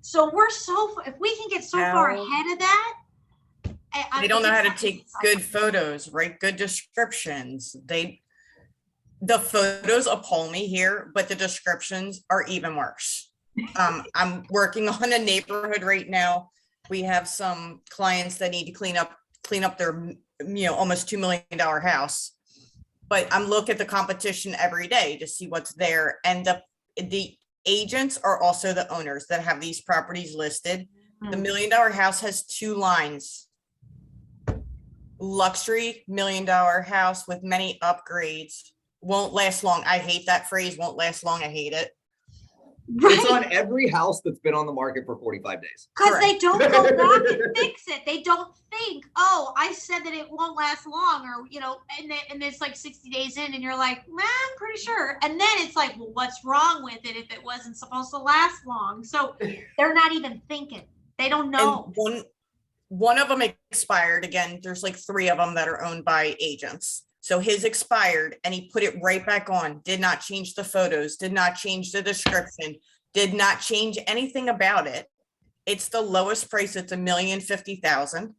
So if we can get so far ahead of that. They don't know how to take good photos, write good descriptions. The photos appall me here, but the descriptions are even worse. I'm working on a neighborhood right now. We have some clients that need to clean up their, almost $2 million house. But I'm looking at the competition every day to see what's there. And the agents are also the owners that have these properties listed. The $1 million house has 2 lines. Luxury $1 million house with many upgrades. Won't last long. I hate that phrase, won't last long. I hate it. Right. It's on every house that's been on the market for 45 days. Because they don't go back and fix it. They don't think, oh, I said that it won't last long, or, and it's like 60 days in and you're like, I'm pretty sure. And then it's like, well, what's wrong with it if it wasn't supposed to last long? So they're not even thinking. They don't know. And one of them expired. Again, there's like 3 of them that are owned by agents. So his expired and he put it right back on, did not change the photos, did not change the description, did not change anything about it. It's the lowest price. It's $1,050,000.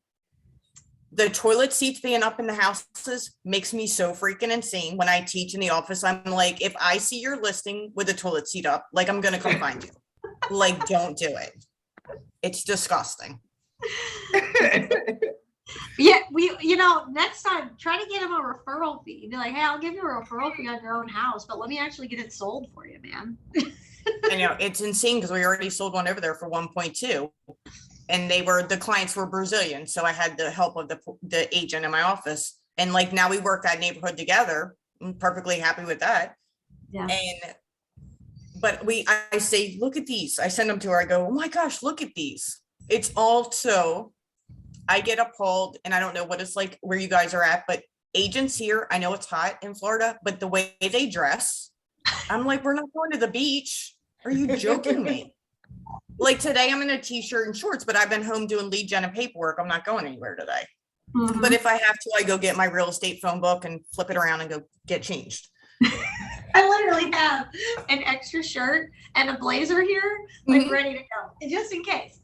The toilet seats being up in the houses makes me so freaking insane. When I teach in the office, I'm like, if I see your listing with a toilet seat up, like, I'm going to come find you. Like, don't do it. It's disgusting. Yeah, next time try to get him a referral fee. Be like, hey, I'll give you a referral fee on your own house, but let me actually get it sold for you, man. I know, it's insane because we already sold one over there for 1.2, and the clients were Brazilian, so I had the help of the agent in my office, and like now we work that neighborhood together. I'm perfectly happy with that. Yeah. But I say, look at these. I send them to her. I go, oh my gosh, look at these. It's also, I get appalled, and I don't know what it's like where you guys are at, but agents here, I know it's hot in Florida, but the way they dress, I'm like, we're not going to the beach. Are you joking me? Like today, I'm in a t-shirt and shorts, but I've been home doing lead gen and paperwork. I'm not going anywhere today. Mm-hmm. But if I have to, I go get my real estate phone book and flip it around and go get changed. I literally have an extra shirt and a blazer here, like ready to go, just in case.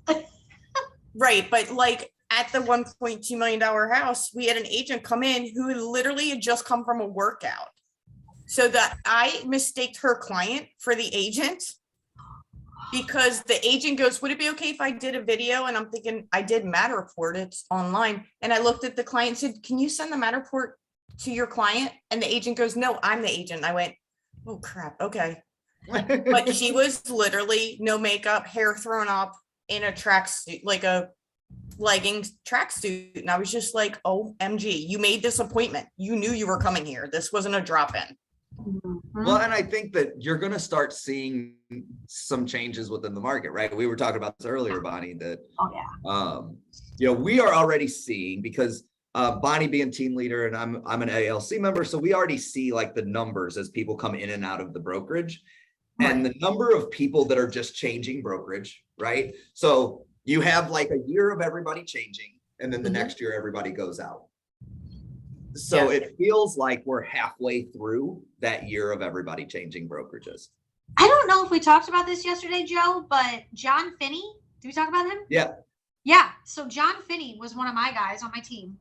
Right, but like at the $1.2 million house, we had an agent come in who literally had just come from a workout. So that I mistaked her client for the agent, because the agent goes, would it be okay if I did a video? And I'm thinking, I did Matterport, it's online. And I looked at the client and said, can you send the Matterport to your client? And the agent goes, no, I'm the agent. I went, oh crap, okay. But she was literally no makeup, hair thrown up, in a tracksuit, like a leggings, tracksuit. And I was just like, OMG, you made this appointment. You knew you were coming here. This wasn't a drop-in. Well, and I think that you're going to start seeing some changes within the market, right? We were talking about this earlier, Bonnie, that, we are already seeing, because Bonnie being team leader and I'm an ALC member. So we already see like the numbers as people come in and out of the brokerage and the number of people that are just changing brokerage, right? So you have like a year of everybody changing and then the next year everybody goes out. So it feels like we're halfway through that year of everybody changing brokerages. I don't know if we talked about this yesterday, Joe, but John Finney, did we talk about him? Yeah. Yeah. So John Finney was one of my guys on my team.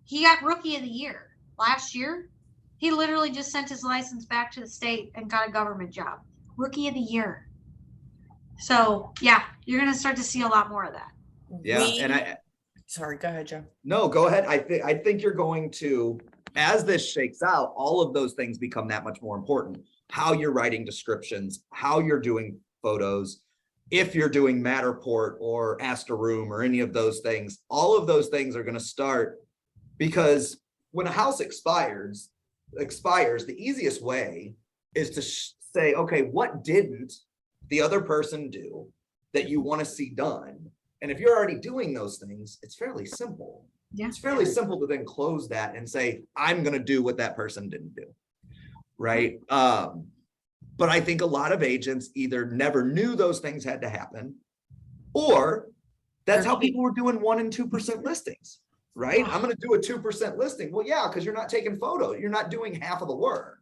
He got rookie of the year last year. He literally just sent his license back to the state and got a government job. Rookie of the year. So yeah, you're going to start to see a lot more of that. Yeah. Sorry, go ahead, Joe. No, go ahead. I think you're going to, as this shakes out, all of those things become that much more important. How you're writing descriptions, how you're doing photos, if you're doing Matterport or Ask a Room or any of those things, all of those things are going to start, because when a house expires, the easiest way is to say, okay, what didn't the other person do that you want to see done? And if you're already doing those things, it's fairly simple. Yeah. It's fairly simple to then close that and say, I'm going to do what that person didn't do. Right. But I think a lot of agents either never knew those things had to happen, or that's how people were doing 1% and 2% listings. Right. I'm going to do a 2% listing. Well, yeah, because you're not taking photos. You're not doing half of the work.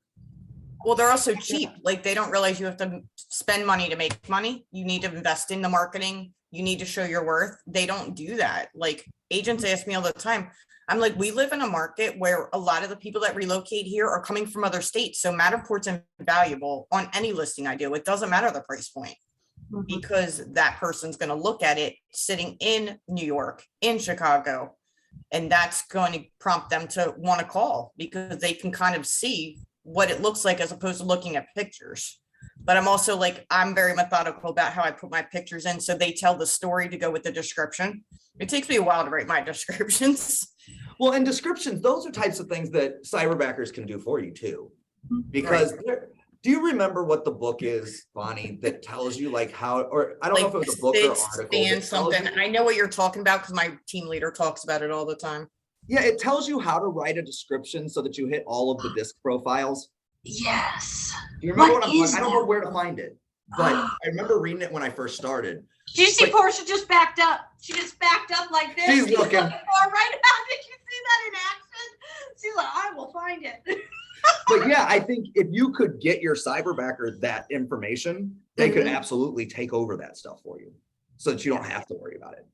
Well, they're also cheap. Like, they don't realize you have to spend money to make money. You need to invest in the marketing. You need to show your worth. They don't do that. Like, agents ask me all the time. I'm like, we live in a market where a lot of the people that relocate here are coming from other states. So Matterport's invaluable on any listing I do. It doesn't matter the price point, because that person's going to look at it sitting in New York, in Chicago, and that's going to prompt them to want to call, because they can kind of see what it looks like as opposed to looking at pictures. But I'm also like, I'm very methodical about how I put my pictures in, so they tell the story to go with the description. It takes me a while to write my descriptions. Well, and descriptions, those are types of things that cyberbackers can do for you too. Because do you remember what the book is, Bonnie, that tells you like how, or I don't know if it was a book or article. And something. I know what you're talking about because my team leader talks about it all the time. Yeah, it tells you how to write a description so that you hit all of the disc profiles. Yes. Do you remember what I'm talking? I don't know where to find it, but I remember reading it when I first started. Did you see Portia just backed up? She just backed up like this. She's looking. For right now. Did you see that in action? She's like, I will find it. But yeah, I think if you could get your cyberbacker that information, they could absolutely take over that stuff for you, so that you don't have to worry about it.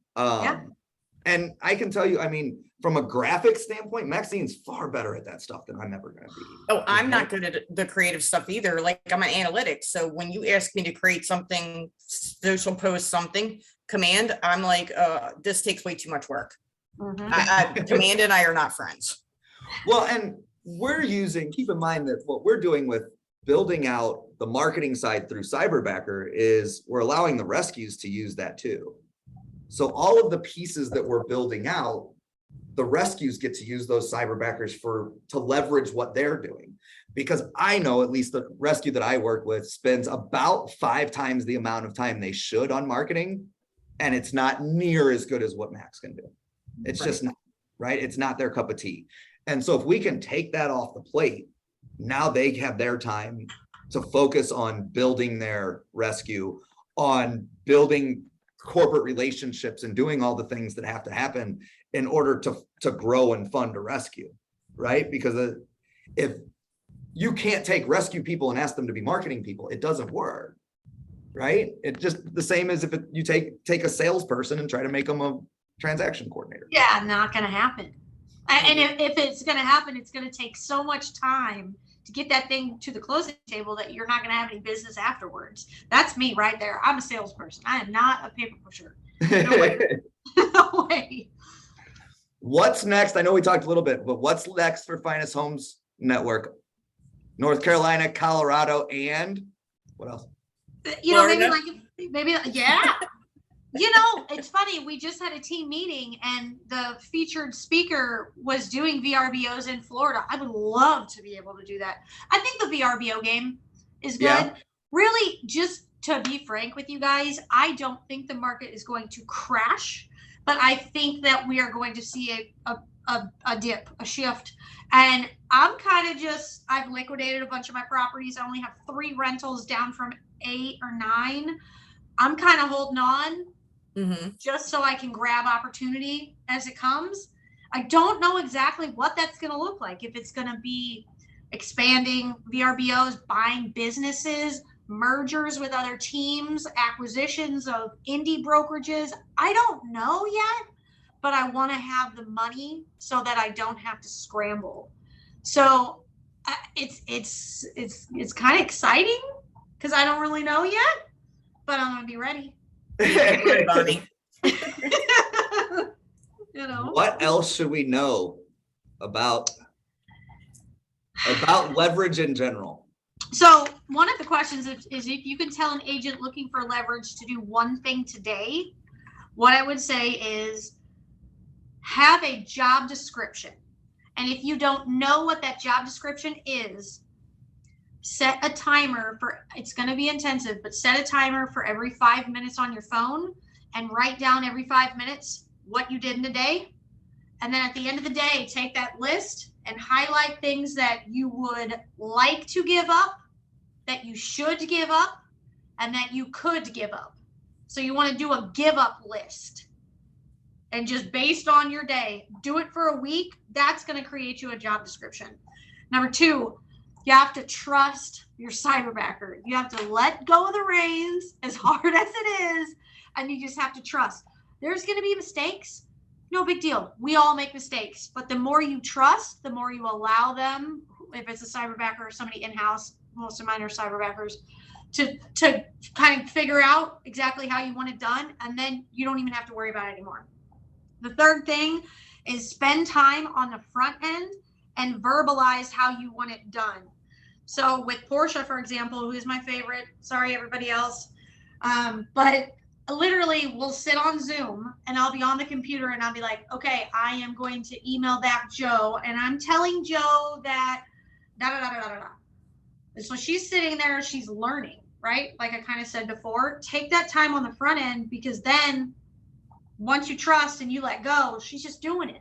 And I can tell you, I mean, from a graphic standpoint, Maxine's far better at that stuff than I'm ever going to be. Oh, I'm not good at the creative stuff either. Like, I'm an analytics. So when you ask me to create something, social post something, Command, I'm like, this takes way too much work. Command and I are not friends. Well, and we're using, keep in mind that what we're doing with building out the marketing side through Cyberbacker is we're allowing the rescues to use that too. So all of the pieces that we're building out, the rescues get to use those cyberbackers to leverage what they're doing. Because I know at least the rescue that I work with spends about 5 times the amount of time they should on marketing. And it's not near as good as what Max can do. It's just not, right? It's not their cup of tea. And so if we can take that off the plate, now they have their time to focus on building their rescue, on building corporate relationships and doing all the things that have to happen in order to grow and fund a rescue, right? Because if you can't take rescue people and ask them to be marketing people, it doesn't work, right? It's just the same as if you take a salesperson and try to make them a transaction coordinator. Yeah, not going to happen. And if it's going to happen, it's going to take so much time to get that thing to the closing table that you're not going to have any business afterwards. That's me right there. I'm a salesperson. I am not a paper pusher. No way. No way. What's next? I know we talked a little bit, but what's next for Finest Homes Network? North Carolina, Colorado, and what else? You know, maybe yeah. You know, it's funny. We just had a team meeting and the featured speaker was doing VRBOs in Florida. I would love to be able to do that. I think the VRBO game is good. Yeah. Really, just to be frank with you guys, I don't think the market is going to crash, but I think that we are going to see a dip, a shift. And I'm kind of I've liquidated a bunch of my properties. I only have 3 rentals down from 8 or 9. I'm kind of holding on just so I can grab opportunity as it comes. I don't know exactly what that's going to look like. If it's going to be expanding VRBOs, buying businesses, mergers with other teams, acquisitions of indie brokerages. I don't know yet, but I want to have the money so that I don't have to scramble. So it's kind of exciting because I don't really know yet, but I'm going to be ready. Bonnie. You know, What else should we know about leverage in general? so one of the questions is if you can tell an agent looking for leverage to do one thing today, what I would say is have a job description. And if you don't know what that job description is, set a timer for, it's going to be intensive, but set a timer for every 5 minutes on your phone and write down every 5 minutes what you did in a day. And then at the end of the day, take that list and highlight things that you would like to give up, that you should give up, and that you could give up. So you want to do a give up list. And just based on your day, do it for a week. That's going to create you a job description. Number 2, you have to trust your cyberbacker. You have to let go of the reins, as hard as it is, and you just have to trust. There's going to be mistakes. No big deal. We all make mistakes. But the more you trust, the more you allow them, if it's a cyberbacker or somebody in-house, most of mine are cyberbackers, to kind of figure out exactly how you want it done. And then you don't even have to worry about it anymore. The third thing is spend time on the front end and verbalize how you want it done. So with Portia, for example, who is my favorite, sorry everybody else, but literally we'll sit on Zoom and I'll be on the computer and I'll be like, okay, I am going to email back Joe and I'm telling Joe that da da da da da da. And so she's sitting there, she's learning, right? Like I kind of said before, take that time on the front end, because then once you trust and you let go, she's just doing it.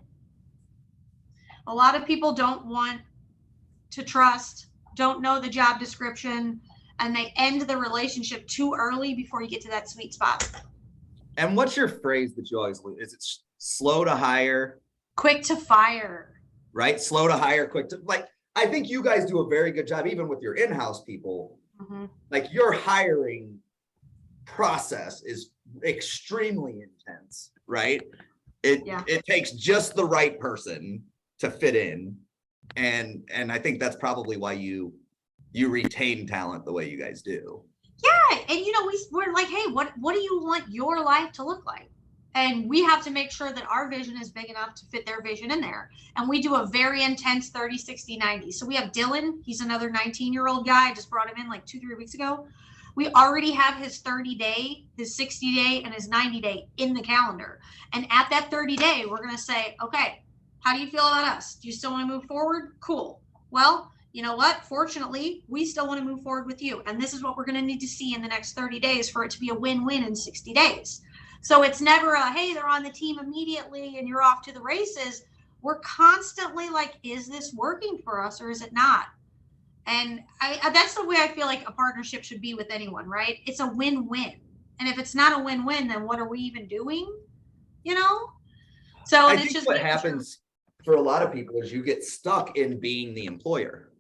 A lot of people don't want to trust, don't know the job description, and they end the relationship too early before you get to that sweet spot. And what's your phrase that you always lose? Is it slow to hire? Quick to fire. Right? Slow to hire, quick to, like, I think you guys do a very good job, even with your in-house people. Like your hiring process is extremely intense, right? It takes just the right person to fit in. And I think that's probably why you retain talent the way you guys do. Yeah. And you know, we're like, hey, what do you want your life to look like? And we have to make sure that our vision is big enough to fit their vision in there. And we do a very intense 30, 60, 90. So we have Dylan. He's another 19-year-old guy. I just brought him in like 2-3 weeks ago. We already have his 30-day, his 60-day, and his 90-day in the calendar. And at that 30-day, we're going to say, okay, how do you feel about us? Do you still want to move forward? Cool. Well, you know what? Fortunately, we still want to move forward with you. And this is what we're going to need to see in the next 30 days for it to be a win-win in 60 days. So it's never a, hey, they're on the team immediately and you're off to the races. We're constantly like, is this working for us or is it not? And that's the way I feel like a partnership should be with anyone, right? It's a win-win. And if it's not a win-win, then what are we even doing? You know? So I think what happens for a lot of people is you get stuck in being the employer,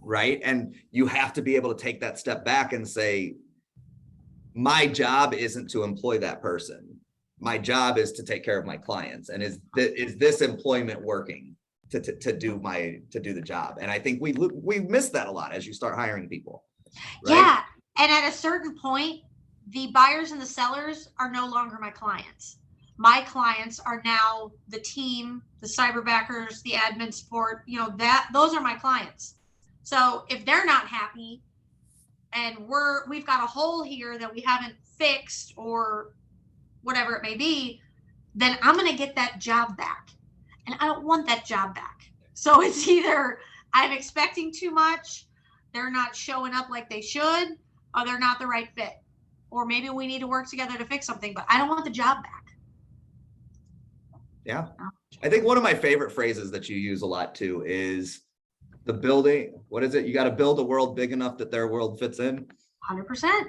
right? And you have to be able to take that step back and say, my job isn't to employ that person. My job is to take care of my clients. And is this employment working to do the job? And I think we miss that a lot as you start hiring people. Right? Yeah. And at a certain point, the buyers and the sellers are no longer my clients. My clients are now the team, the cyberbackers, the admin support, you know, those are my clients. So if they're not happy and we've got a hole here that we haven't fixed, or whatever it may be, then I'm going to get that job back. And I don't want that job back. So it's either I'm expecting too much, they're not showing up like they should, or they're not the right fit. Or maybe we need to work together to fix something, but I don't want the job back. Yeah. I think one of my favorite phrases that you use a lot too is the building. What is it? You got to build a world big enough that their world fits in. 100%.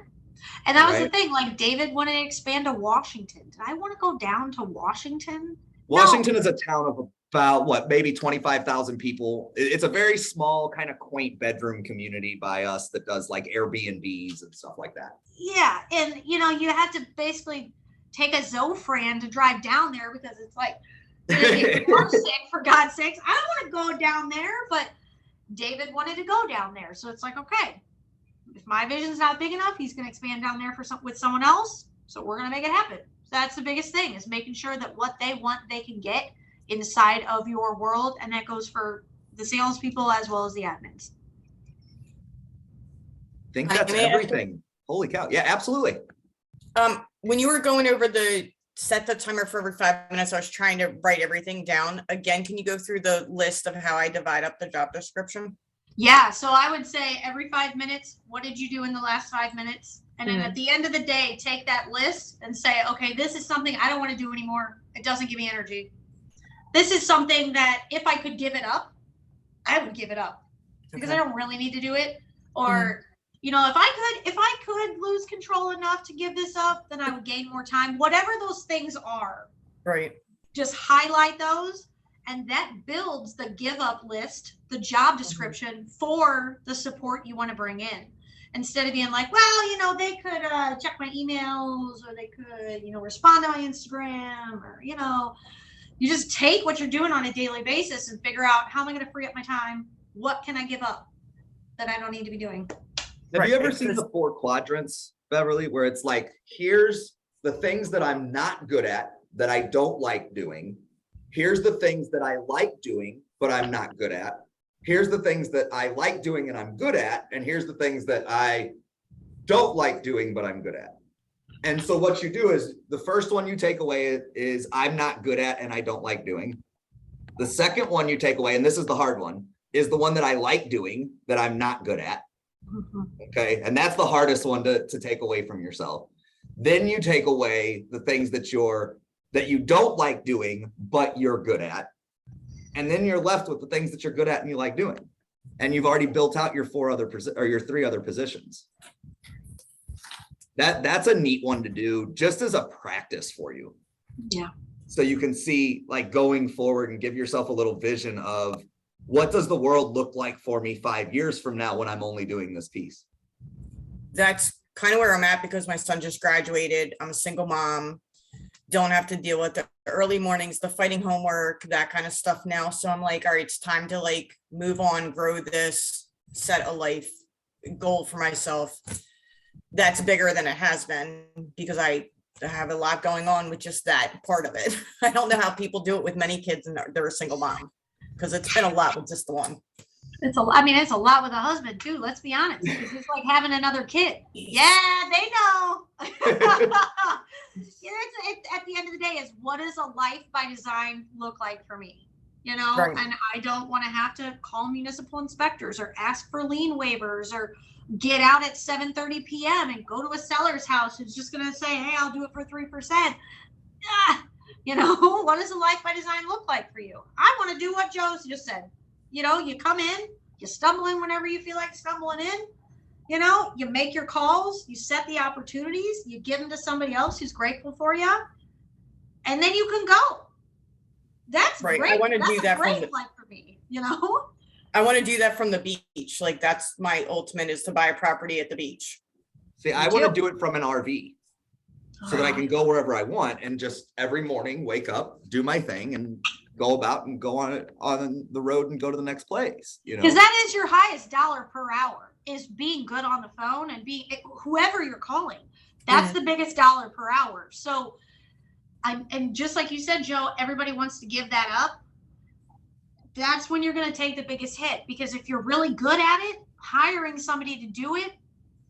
And that was the Right. thing. Like David wanted to expand to Washington. Did I want to go down to Washington? Washington is a town of about what, maybe 25,000 people. It's a very small kind of quaint bedroom community by us that does like Airbnbs and stuff like that. Yeah. And you know, you have to basically take a Zofran to drive down there because it's like, you're sick, for God's sakes. I don't want to go down there, but David wanted to go down there. So it's like, okay, if my vision's not big enough, he's going to expand down there with someone else. So we're going to make it happen. So that's the biggest thing, is making sure that what they want, they can get inside of your world. And that goes for the salespeople as well as the admins. I think that's everything. Holy cow. Yeah, absolutely. When you were going over the set the timer for every 5 minutes, I was trying to write everything down. Again, can you go through the list of how I divide up the job description? Yeah. So I would say every 5 minutes, what did you do in the last 5 minutes? And then at the end of the day, take that list and say, okay, this is something I don't want to do anymore. It doesn't give me energy. This is something that if I could give it up, I would give it up because I don't really need to do it. Or, you know, if I could lose control enough to give this up, then I would gain more time. Whatever those things are, Right. just highlight those, and that builds the give up list, the job description for the support you want to bring in. Instead of being like, well, you know, they could check my emails, or they could, you know, respond to my Instagram, or, you know, you just take what you're doing on a daily basis and figure out, how am I going to free up my time? What can I give up that I don't need to be doing? Have you ever seen the 4 quadrants, Beverly, where it's like, here's the things that I'm not good at, that I don't like doing. Here's the things that I like doing, but I'm not good at. Here's the things that I like doing and I'm good at. And here's the things that I don't like doing, but I'm good at. And so what you do is, the first one you take away is I'm not good at and I don't like doing. The second one you take away, and this is the hard one, is the one that I like doing that I'm not good at. Okay. And that's the hardest one to take away from yourself. Then you take away the things that you don't like doing, but you're good at. And then you're left with the things that you're good at and you like doing. And you've already built out your 3 other positions. That's a neat one to do, just as a practice for you. Yeah. So you can see, like, going forward and give yourself a little vision of, what does the world look like for me 5 years from now when I'm only doing this piece? That's kind of where I'm at, because my son just graduated. I'm a single mom, don't have to deal with the early mornings, the fighting homework, that kind of stuff now. So I'm like, all right, it's time to like move on, grow this, set a life goal for myself that's bigger than it has been, because I have a lot going on with just that part of it. I don't know how people do it with many kids and they're a single mom, because it's been a lot with just the one. It's it's a lot with a husband too. Let's be honest. It's just like having another kid. Yeah, they know. At the end of the day, is what does a life by design look like for me? You know, Right. And I don't want to have to call municipal inspectors or ask for lien waivers or get out at 7:30 p.m. and go to a seller's house who's just going to say, hey, I'll do it for 3%. You know, what does a life by design look like for you? I want to do what Joe just said. You know, you come in, you stumble in whenever you feel like stumbling in. You know, you make your calls, you set the opportunities, you give them to somebody else who's grateful for you, and then you can go. That's Right. great. I want to That's do a that great from the, life for me, you know? I want to do that from the beach. Like, that's my ultimate, is to buy a property at the beach. See, I want to do it from an RV, so that I can go wherever I want and just every morning wake up, do my thing, and go about and go on the road and go to the next place. You know, Because that is your highest dollar per hour, is being good on the phone and being whoever you're calling. That's the biggest dollar per hour. So, and just like you said, Joe, everybody wants to give that up. That's when you're going to take the biggest hit, because if you're really good at it, hiring somebody to do it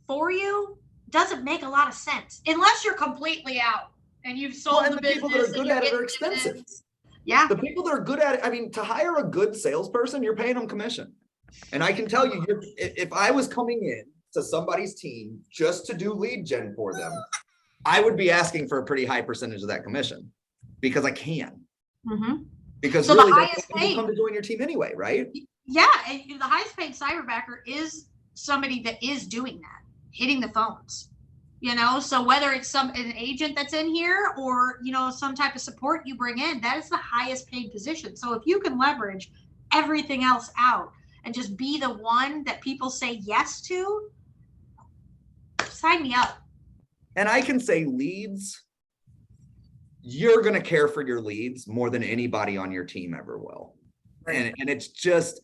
for you doesn't make a lot of sense unless you're completely out and you've Well, sold and the the business. people that are and good you're at it are getting expensive. dividends. Yeah. The people that are good at it, I mean, to hire a good salesperson, you're paying them commission. And I can tell you, if I was coming in to somebody's team just to do lead gen for them, I would be asking for a pretty high percentage of that commission because I can. Mm-hmm. Because So really, the that's highest why people paid, come to join your team anyway, right? yeah, and the highest paid cyberbacker is somebody that is doing that, hitting the phones. You know, so whether it's an agent that's in here or, you know, some type of support you bring in, that is the highest paid position. So if you can leverage everything else out and just be the one that people say yes to, sign me up. And I can say leads, you're going to care for your leads more than anybody on your team ever will. Right. And it's just,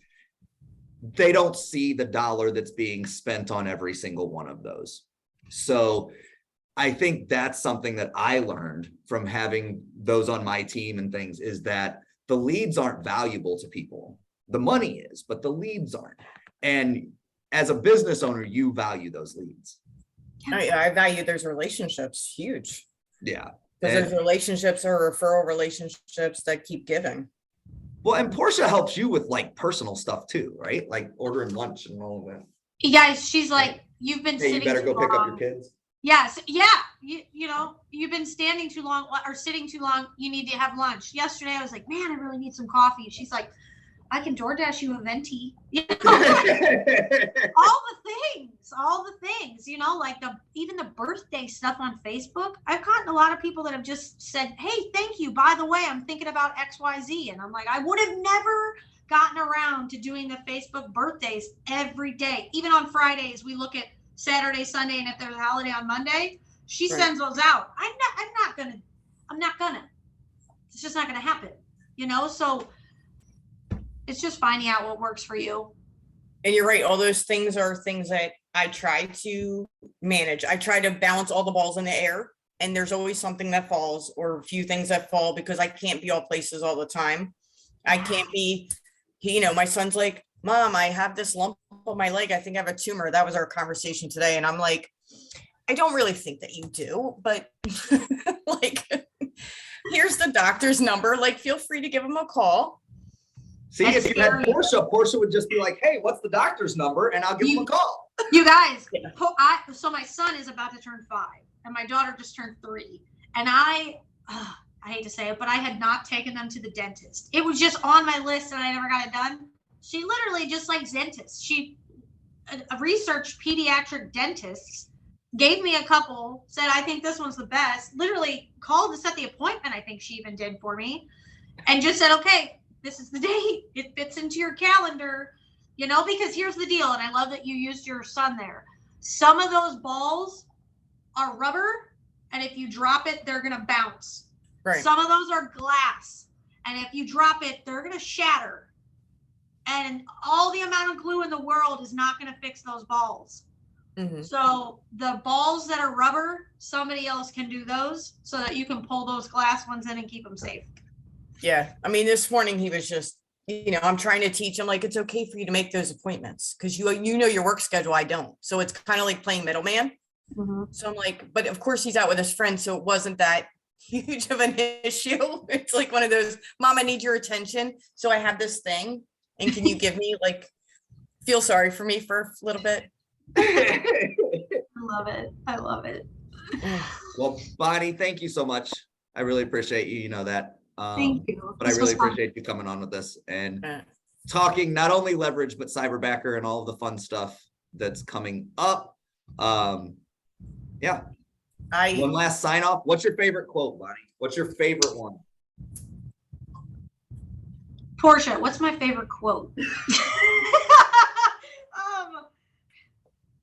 they don't see the dollar that's being spent on every single one of those. So I think that's something that I learned from having those on my team and things, is that the leads aren't valuable to people. The money is, but the leads aren't. And as a business owner, you value those leads. I value those relationships huge. Yeah. Because those relationships are referral relationships that keep giving. Well, and Portia helps you with like personal stuff too, right? Like ordering lunch and all of that. You guys, she's like, you've been Hey, sitting you better too go pick up your long. kids. Yes, yeah. You know, you've been standing too long or sitting too long. You need to have lunch. Yesterday, I was like, man, I really need some coffee. She's like, I can DoorDash you a venti. You know, all the things, you know, like even the birthday stuff on Facebook. I've gotten a lot of people that have just said, hey, thank you. By the way, I'm thinking about XYZ. And I'm like, I would have never gotten around to doing the Facebook birthdays every day. Even on Fridays, we look at Saturday, Sunday, and if there's a holiday on Monday, she sends those out. I'm not gonna. It's just not gonna happen, you know? So it's just finding out what works for you. And you're right. All those things are things that I try to manage. I try to balance all the balls in the air, and there's always something that falls or a few things that fall because I can't be all places all the time. I can't be, you know, my son's like, Mom, I have this lump on my leg. I think I have a tumor. That was our conversation today. And I'm like, I don't really think that you do, but like, here's the doctor's number. Like, feel free to give him a call. See, if you had Portia would just be like, hey, what's the doctor's number? And I'll give him a call. You guys, Yeah. So my son is about to turn 5 and my daughter just turned 3. And I hate to say it, but I had not taken them to the dentist. It was just on my list and I never got it done. She literally just likes dentists. She researched pediatric dentists, gave me a couple, said, I think this one's the best, literally called to set the appointment. I think she even did for me and just said, okay, this is the date. It fits into your calendar, you know, because here's the deal. And I love that you used your son there. Some of those balls are rubber. And if you drop it, they're going to bounce. Right. Some of those are glass. And if you drop it, they're going to shatter. And all the amount of glue in the world is not going to fix those balls. Mm-hmm. So the balls that are rubber, somebody else can do those so that you can pull those glass ones in and keep them safe. Yeah. I mean, this morning he was just, you know, I'm trying to teach him, like, it's okay for you to make those appointments because you know your work schedule. I don't. So it's kind of like playing middleman. Mm-hmm. So I'm like, but of course he's out with his friends. So it wasn't that huge of an issue. It's like one of those, Mom, I need your attention. So I have this thing. And can you give me, like, feel sorry for me for a little bit? I love it. I love it. Well, Bonni, thank you so much. I really appreciate you. You know that. Thank you. But I really appreciate you coming on with this and talking not only leverage, but cyberbacker and all of the fun stuff that's coming up. Yeah. One last sign off. What's your favorite quote, Bonni? What's your favorite one? Portia, what's my favorite quote?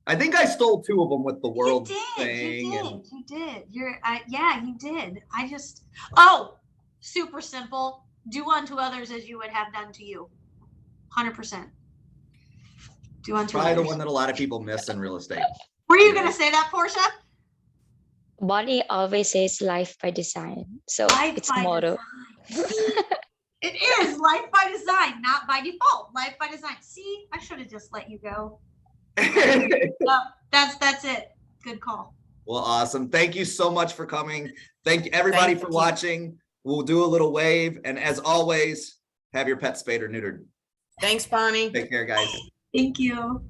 I think I stole 2 of them with the world thing. You did. You did. Super simple. Do unto others as you would have done to you. 100%. Do unto Probably others. the one that a lot of people miss in real estate. Were you going to say that, Portia? Bonni always says life by design. So Life it's by motto. It is life by design, not by default. Life by design. See, I should have just let you go. No, that's it. Good call. Well, awesome. Thank you so much for coming. Thank you everybody Thank for you. watching. We'll do a little wave. And as always, have your pet spayed or neutered. Thanks, Bonnie. Take care, guys. Thank you.